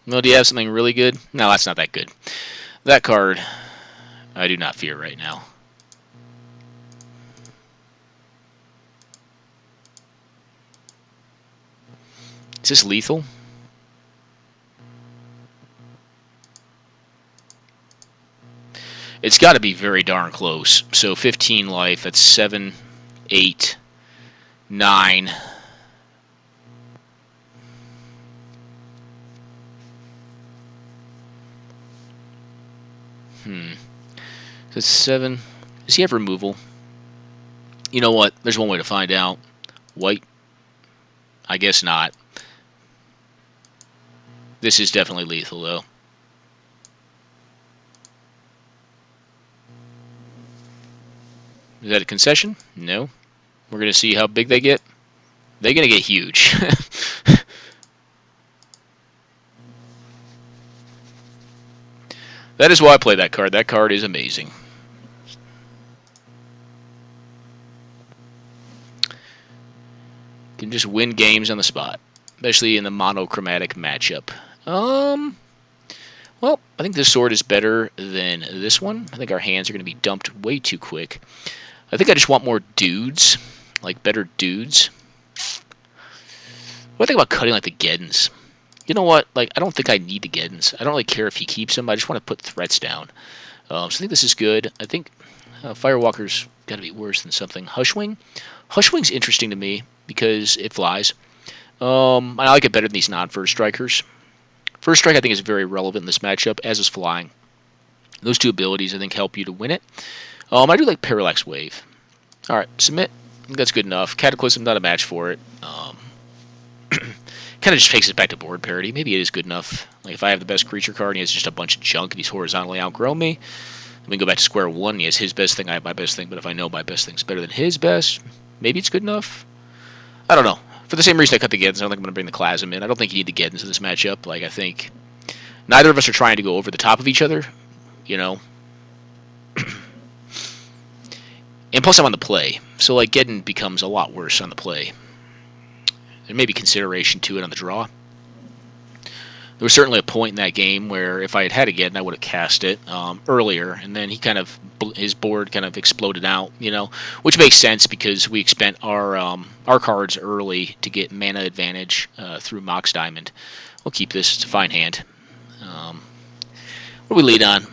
[SPEAKER 1] Well, do you have something really good? No, that's not that good. That card, I do not fear right now. Is this lethal? It's got to be very darn close. So 15 life, that's 7, 8, 9. So 7. Does he have removal? You know what? There's one way to find out. White? I guess not. This is definitely lethal, though. Is that a concession? No. We're going to see how big they get. They're going to get huge. That is why I play that card. That card is amazing. Can just win games on the spot, especially in the monochromatic matchup. Well, I think this sword is better than this one. I think our hands are going to be dumped way too quick. I think I just want more dudes, like better dudes. What do I think about cutting like the Geddons? You know what? Like, I don't think I need the Geddons. I don't really care if he keeps them. I just want to put threats down. So I think this is good. I think Firewalker's got to be worse than something. Hushwing? Hushwing's interesting to me because it flies. I like it better than these non-first strikers. First strike, I think, is very relevant in this matchup, as is flying. Those two abilities, I think, help you to win it. I do like Parallax Wave. All right, submit. I think that's good enough. Cataclysm, not a match for it. Kind of just takes it back to board parity. Maybe it is good enough. Like if I have the best creature card and he has just a bunch of junk and he's horizontally outgrown me, We can go back to square one. He has his best thing, I have my best thing, but if I know my best thing's better than his best, maybe it's good enough. I don't know. For the same reason I cut the Geddons, I don't think I'm going to bring the Klasm in. I don't think you need the Geddons in this matchup. Like, I think neither of us are trying to go over the top of each other, you know. And plus I'm on the play, so like Geddon becomes a lot worse on the play. There may be consideration to it on the draw. There was certainly a point in that game where if I had had a Geddon, I would have cast it earlier, and then his board kind of exploded out, you know, which makes sense because we spent our cards early to get mana advantage through Mox Diamond. We'll keep this; it's a fine hand. What do we lead on?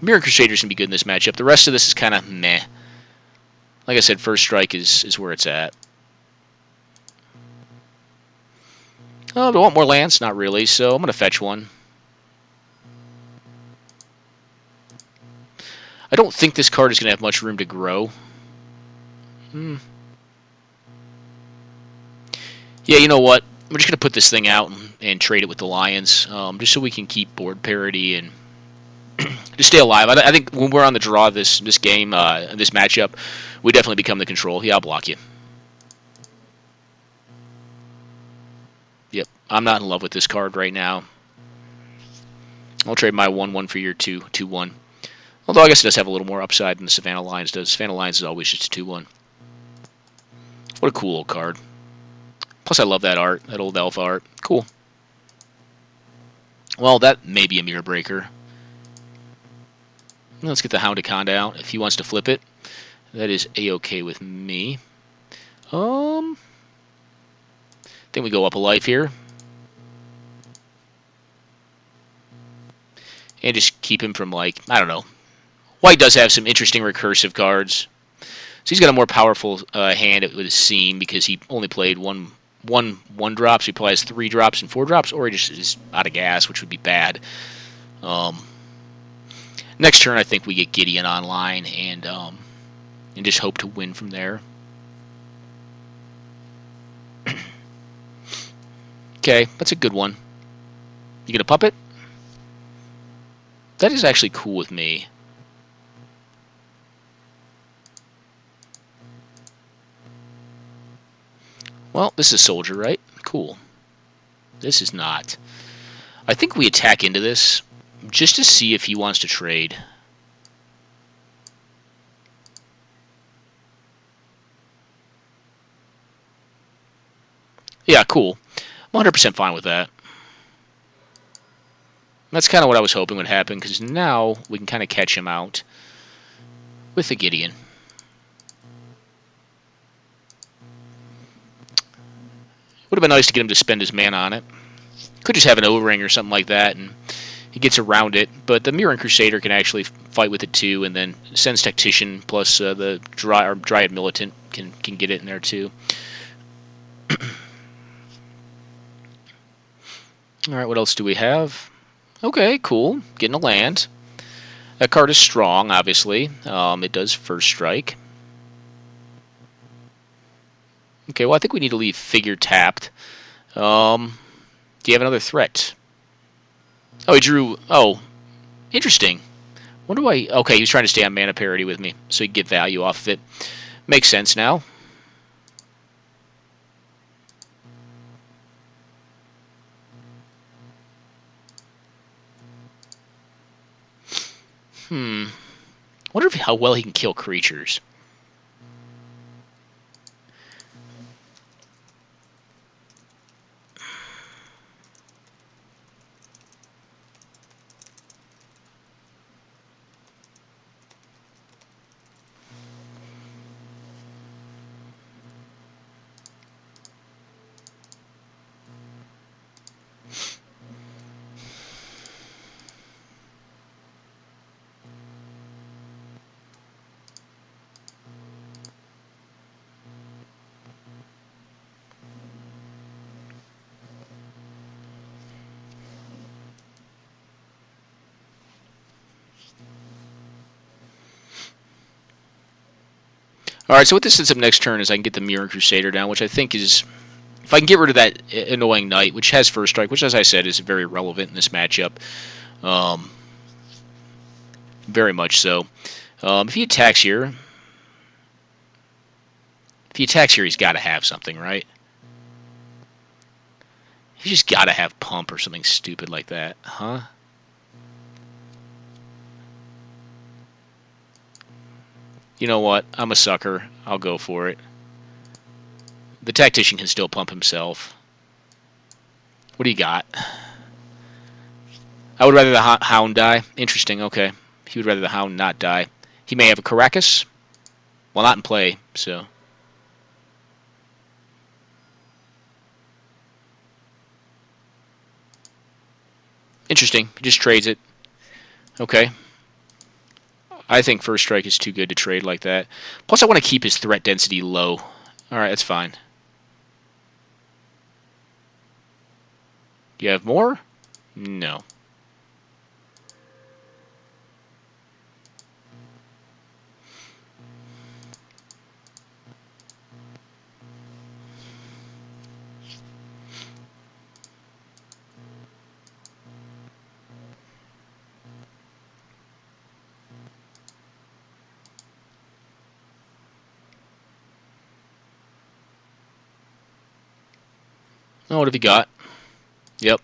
[SPEAKER 1] Mirror Crusader's going to be good in this matchup. The rest of this is kind of meh. Like I said, first strike is where it's at. Oh, do I want more lands? Not really, so I'm going to fetch one. I don't think this card is going to have much room to grow. Yeah, you know what? We're just going to put this thing out and trade it with the Lions, just so we can keep board parity and just stay alive. I think when we're on the draw this game, this matchup, we definitely become the control. Yeah, I'll block you. Yep, I'm not in love with this card right now. I'll trade my 1-1 for your 2-2-1. Although I guess it does have a little more upside than the Savannah Lions does. Savannah Lions is always just a 2-1. What a cool old card. Plus I love that art, that old elf art. Cool. Well, that may be a mirror breaker. Let's get the Hounded Conda out. If he wants to flip it, that is a-okay with me. I think we go up a life here. And just keep him from, like, I don't know. White does have some interesting recursive cards. So he's got a more powerful hand, it would seem, because he only played one drop, so he probably has 3 drops and 4 drops, or he just is out of gas, which would be bad. Next turn, I think we get Gideon online and just hope to win from there. Okay, that's a good one. You gonna puppet? That is actually cool with me. Well, this is Soldier, right? Cool. This is not. I think we attack into this just to see if he wants to trade. Yeah, cool. I'm 100% fine with that. That's kind of what I was hoping would happen, because now we can kind of catch him out with the Gideon. Would have been nice to get him to spend his mana on it. Could just have an O-ring or something like that, and he gets around it. But the Mirror Crusader can actually fight with it too, and then Sense Tactician plus the Dryad Militant can get it in there too. Alright, what else do we have? Okay, cool. Getting a land. That card is strong, obviously. It does first strike. Okay, well, I think we need to leave Figure tapped. Do you have another threat? Oh, he drew... Oh, interesting. Wonder why... Okay, he was trying to stay on mana parity with me, so he could get value off of it. Makes sense now. Wonder how well he can kill creatures. Alright, so what this sets up next turn is I can get the Mirror Crusader down, which I think is... If I can get rid of that annoying Knight, which has first strike, which, as I said, is very relevant in this matchup. Very much so. If he attacks here, he's got to have something, right? He's just got to have pump or something stupid like that, huh? You know what? I'm a sucker. I'll go for it. The tactician can still pump himself. What do you got? I would rather the hound die. Interesting, okay. He would rather the hound not die. He may have a Caracas. Well, not in play, so. Interesting. He just trades it. Okay. I think first strike is too good to trade like that. Plus, I want to keep his threat density low. Alright, that's fine. Do you have more? No. Oh, what have you got? Yep.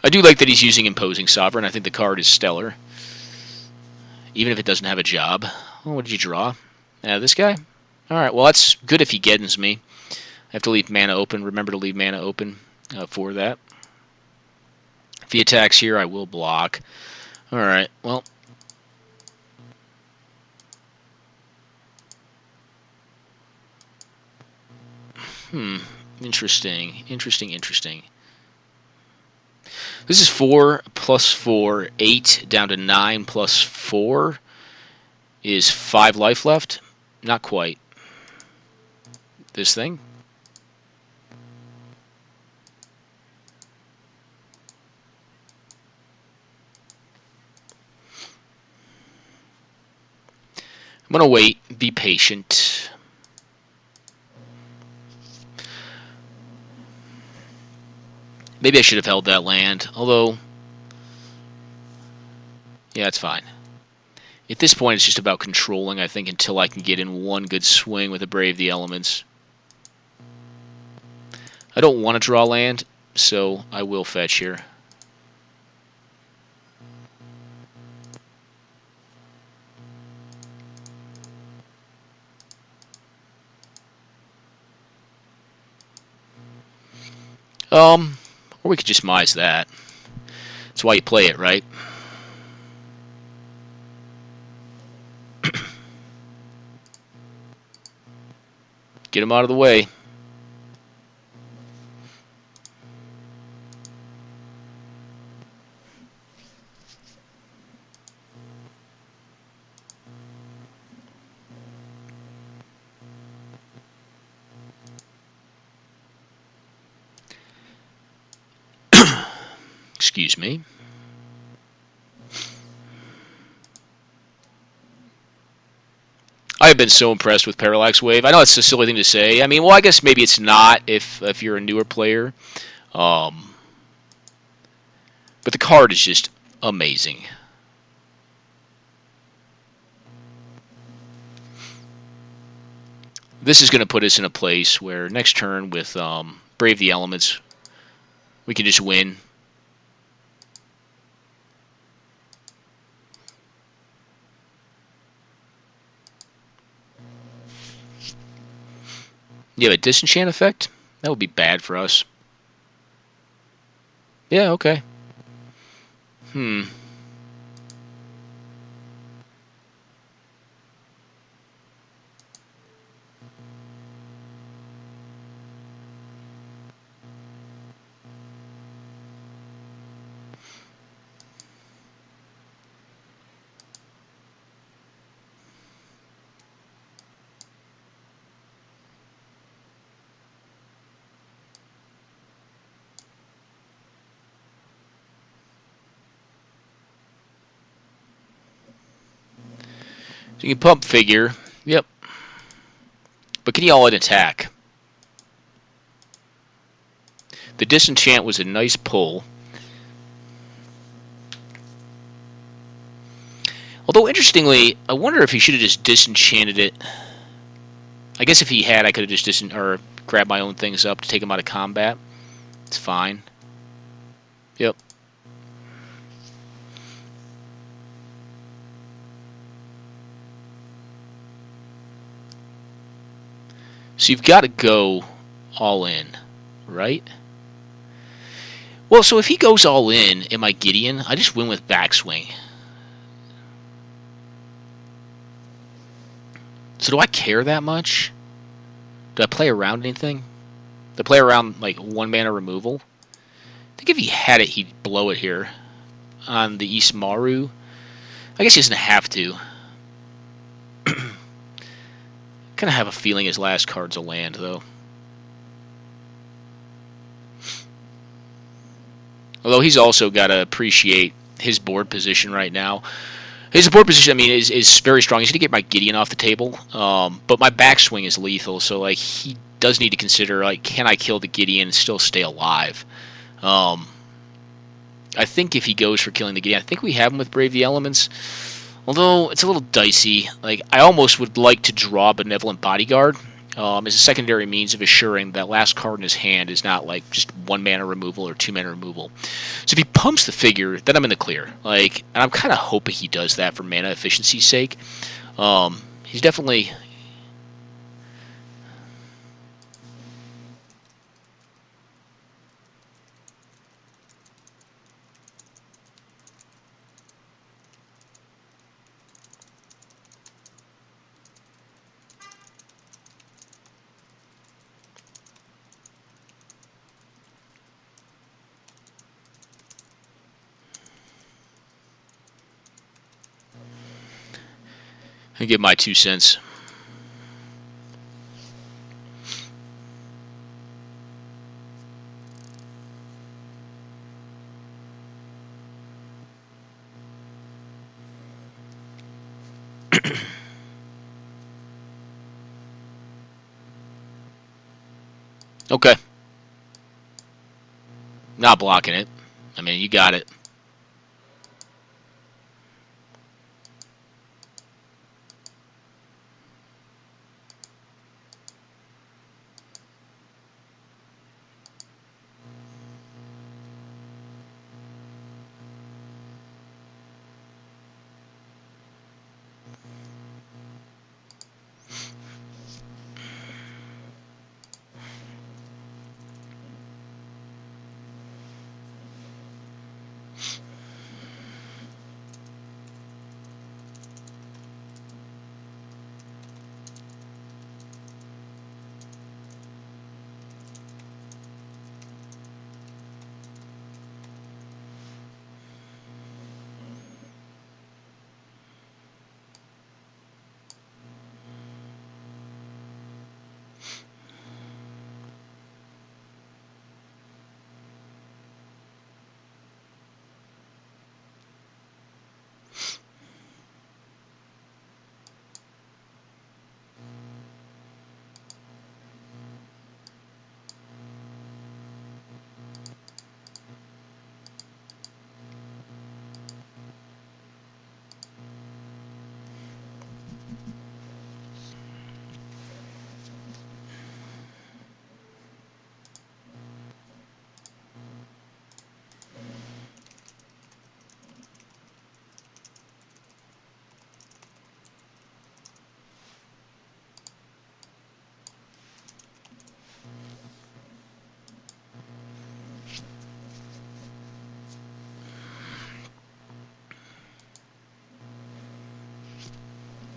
[SPEAKER 1] I do like that he's using Imposing Sovereign. I think the card is stellar. Even if it doesn't have a job. Oh, what did you draw? This guy? Alright, well that's good if he gettens me. I have to leave mana open. Remember to leave mana open for that. If he attacks here, I will block. Alright, well. Interesting. Interesting. This is 4 plus 4, 8, down to 9 plus 4 is 5 life left. Not quite. This thing? I'm going to wait, be patient. Maybe I should have held that land, although, yeah, it's fine. At this point, it's just about controlling, I think, until I can get in one good swing with a Brave the Elements. I don't want to draw land, so I will fetch here. Or we could just mize that. That's why you play it, right? Get him out of the way. Excuse me. I have been so impressed with Parallax Wave. I know it's a silly thing to say. I mean, well, I guess maybe it's not if you're a newer player. But the card is just amazing. This is going to put us in a place where next turn with Brave the Elements, we can just win. You have a disenchant effect? That would be bad for us. Yeah, okay. So you can pump figure. Yep. any all-in attack. The disenchant was a nice pull. Although, interestingly, I wonder if he should have just disenchanted it. I guess if he had, I could have just grabbed my own things up to take him out of combat. It's fine. Yep. So you've got to go all in, right? Well, so if he goes all in my Gideon, I just win with backswing. So do I care that much? Do I play around anything? Do I play around like 1 mana removal? I think if he had it, he'd blow it here on the East Maru. I guess he doesn't have to. Kind of have a feeling his last card's a land, though. Although he's also got to appreciate his board position right now. His board position, I mean, is very strong. He's going to get my Gideon off the table, but my backswing is lethal, so like he does need to consider, like, can I kill the Gideon and still stay alive? I think if he goes for killing the Gideon, I think we have him with Brave the Elements. Although it's a little dicey. Like, I almost would like to draw Benevolent Bodyguard as a secondary means of assuring that last card in his hand is not like just 1 mana removal or 2 mana removal. So if he pumps the figure, then I'm in the clear. Like, and I'm kind of hoping he does that for mana efficiency's sake. He's definitely. I give my 2 cents. Okay. Not blocking it. I mean, you got it.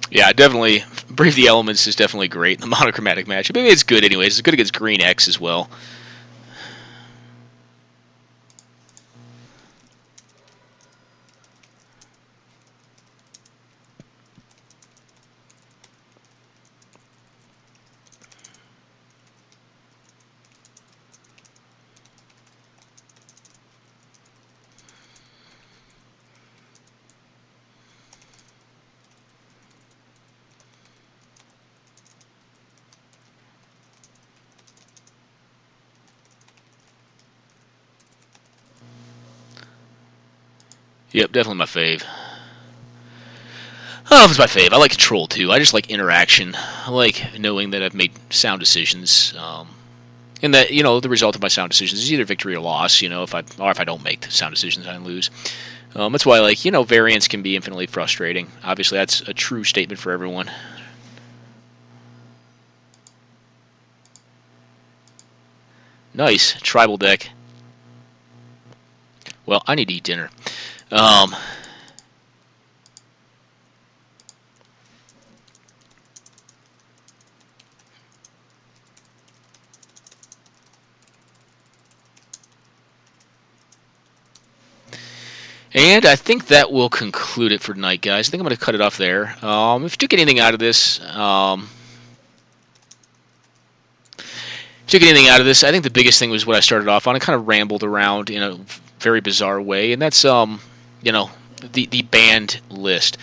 [SPEAKER 1] Yeah, definitely. Brave the Elements is definitely great in the monochromatic matchup. I mean, it's good anyways. It's good against Green X as well. Yep, definitely my fave. I don't know if it's my fave. I like control too. I just like interaction. I like knowing that I've made sound decisions. And that the result of my sound decisions is either victory or loss. If I don't make the sound decisions, I lose. That's why variance can be infinitely frustrating. Obviously, that's a true statement for everyone. Nice tribal deck. Well, I need to eat dinner. And I think that will conclude it for tonight, guys. I think I'm going to cut it off there. If you took anything out of this, I think the biggest thing was what I started off on. I kind of rambled around in a very bizarre way, and that's the banned list.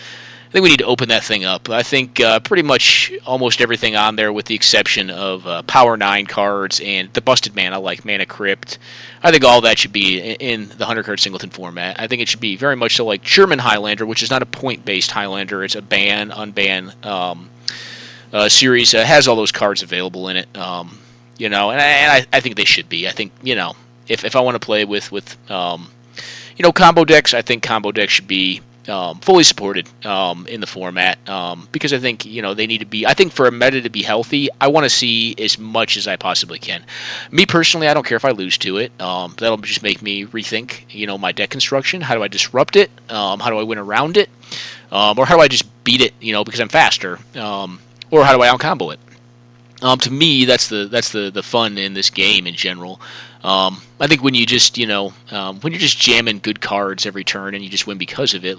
[SPEAKER 1] I think we need to open that thing up. I think pretty much almost everything on there, with the exception of Power 9 cards and the busted mana like Mana Crypt. I think all that should be in the 100-card singleton format. I think it should be very much so like German Highlander, which is not a point-based Highlander. It's a ban, unban series. Has all those cards available in it. And I think they should be. I think, if I want to play with combo decks, I think combo decks should be fully supported in the format, because I think they need to be. I think for a meta to be healthy, I want to see as much as I possibly can. Me personally, I don't care if I lose to it. That'll just make me rethink my deck construction. How do I disrupt it? How do I win around it? Or how do I just beat it? Because I'm faster. Or how do I out-combo it? To me, that's the fun in this game in general. I think when you just when you're just jamming good cards every turn and you just win because of it,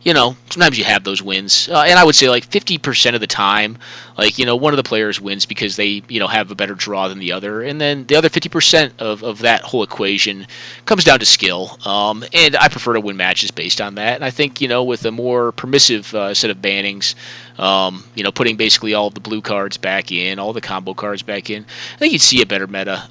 [SPEAKER 1] sometimes you have those wins. And I would say 50% of the time, one of the players wins because they have a better draw than the other, and then the other 50% of that whole equation comes down to skill. And I prefer to win matches based on that. And I think with a more permissive set of bannings, putting basically all of the blue cards back in, all the combo cards back in, I think you'd see a better meta.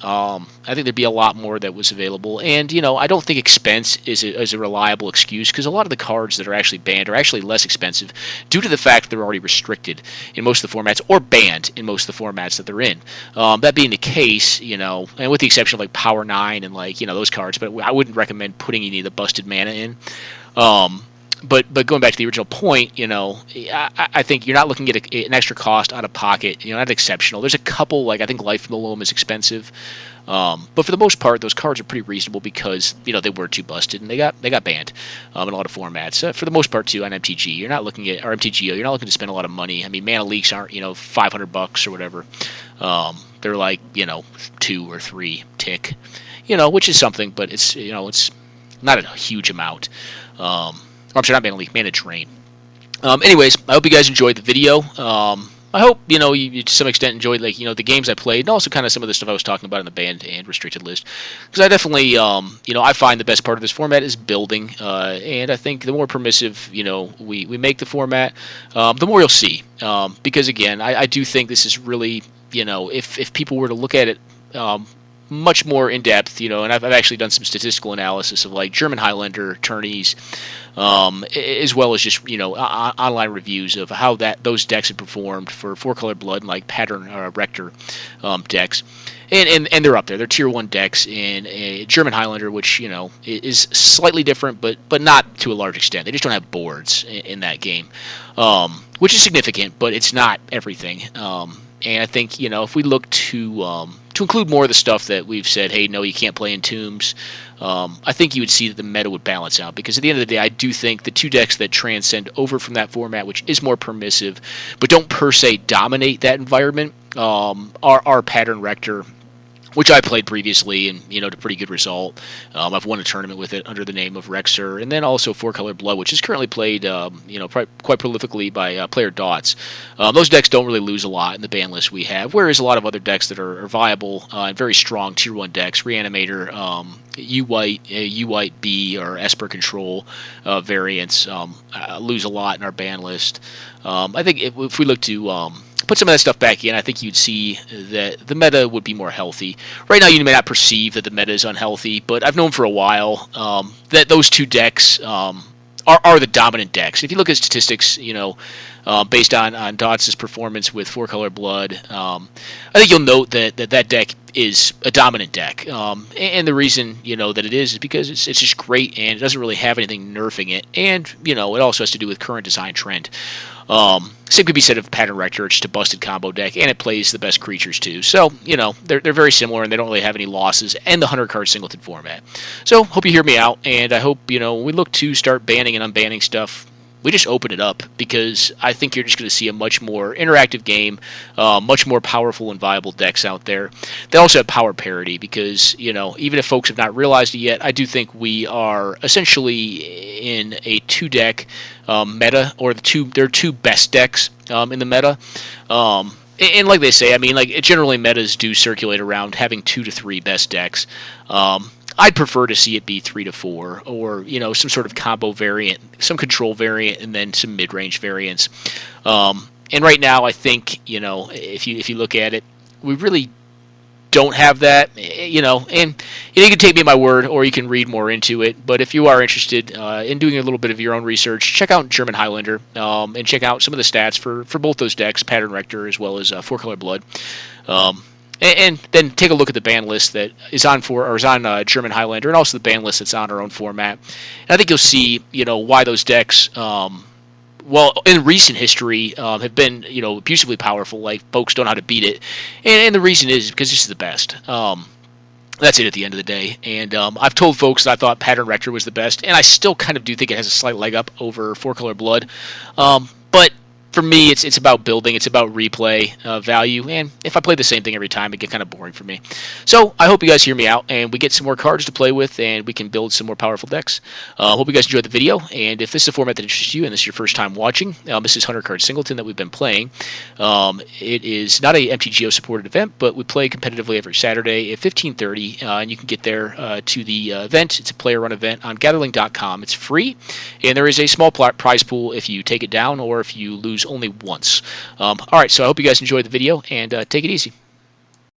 [SPEAKER 1] I think there'd be a lot more that was available. And, I don't think expense is a reliable excuse, because a lot of the cards that are actually banned are actually less expensive due to the fact that they're already restricted in most of the formats, or banned in most of the formats that they're in. That being the case, and with the exception of Power 9 and those cards, but I wouldn't recommend putting any of the busted mana in. But going back to the original point, I think you're not looking at an extra cost out of pocket. Not exceptional. There's a couple, I think Life from the Loam is expensive, but for the most part, those cards are pretty reasonable because they were too busted and they got banned in a lot of formats. For the most part, too, on MTG, you're not looking at, or MTGO, you're not looking to spend a lot of money. I mean, mana leaks aren't $500 or whatever. They're $2 or $3 tick, which is something, but it's not a huge amount. I'm sorry, not Mana Leak, Mana Drain. Anyways, I hope you guys enjoyed the video. I hope, you to some extent enjoyed, the games I played, and also kind of some of the stuff I was talking about in the banned and restricted list. Because I definitely, I find the best part of this format is building, and I think the more permissive, we make the format, the more you'll see. Because, again, I do think this is really, if people were to look at it much more in depth, and I've actually done some statistical analysis of German Highlander tourneys, as well as just online reviews of how those decks have performed for 4-color blood and pattern rector decks, and they're up there. They're tier 1 decks in a German Highlander, which is slightly different, but not to a large extent. They just don't have boards in that game, which is significant, but it's not everything. And I think if we look to include more of the stuff that we've said, hey, no, you can't play in tombs, I think you would see that the meta would balance out. Because at the end of the day, I do think the two decks that transcend over from that format, which is more permissive, but don't per se dominate that environment, are Pattern Rector, which I played previously and to pretty good result. I've won a tournament with it under the name of Rexer, and then also 4-color blood, which is currently played quite prolifically by player Dots. Those decks don't really lose a lot in the ban list we have, whereas a lot of other decks that are viable and very strong tier 1 decks, Reanimator, U-White B or Esper Control variants, lose a lot in our ban list. I think if we look to put some of that stuff back in, I think you'd see that the meta would be more healthy. Right now, you may not perceive that the meta is unhealthy, but I've known for a while that those two decks are the dominant decks. If you look at statistics, based on Dots' performance with 4-Color Blood, I think you'll note that deck is a dominant deck. And the reason that it is because it's just great and it doesn't really have anything nerfing it. And it also has to do with current design trend. Same could be said of Pattern Rector. It's just a busted combo deck, and it plays the best creatures too. So, they're very similar, and they don't really have any losses, and the 100-card singleton format. So, hope you hear me out, and I hope, when we look to start banning and unbanning stuff, we just open it up, because I think you're just going to see a much more interactive game, much more powerful and viable decks out there. They also have power parity, because, even if folks have not realized it yet, I do think we are essentially in a two-deck meta, or there are two best decks in the meta. And like they say, generally metas do circulate around having 2 to 3 best decks. I'd prefer to see it be 3 to 4, or some sort of combo variant, some control variant, and then some mid-range variants. And right now, I think if you look at it, we really don't have that. And you can take me at my word, or you can read more into it. But if you are interested in doing a little bit of your own research, check out German Highlander and check out some of the stats for both those decks, Pattern Rector as well as 4-Color Blood. And then take a look at the ban list that is on German Highlander, and also the ban list that's on our own format. And I think you'll see, why those decks, in recent history, have been, abusively powerful. Like, folks don't know how to beat it, and the reason is because this is the best. That's it at the end of the day. And I've told folks that I thought Pattern Rector was the best, and I still kind of do think it has a slight leg up over 4-Color Blood. But for me, it's about building, it's about replay value, and if I play the same thing every time, it gets kind of boring for me. So I hope you guys hear me out, and we get some more cards to play with, and we can build some more powerful decks. Hope you guys enjoyed the video, and if this is a format that interests you, and this is your first time watching, this is 100-card Singleton that we've been playing. It is not a MTGO-supported event, but we play competitively every Saturday at 15:30, and you can get there to the event. It's a player-run event on gatherling.com. It's free, and there is a small prize pool if you take it down or if you lose only once. All right, so I hope you guys enjoyed the video, and take it easy.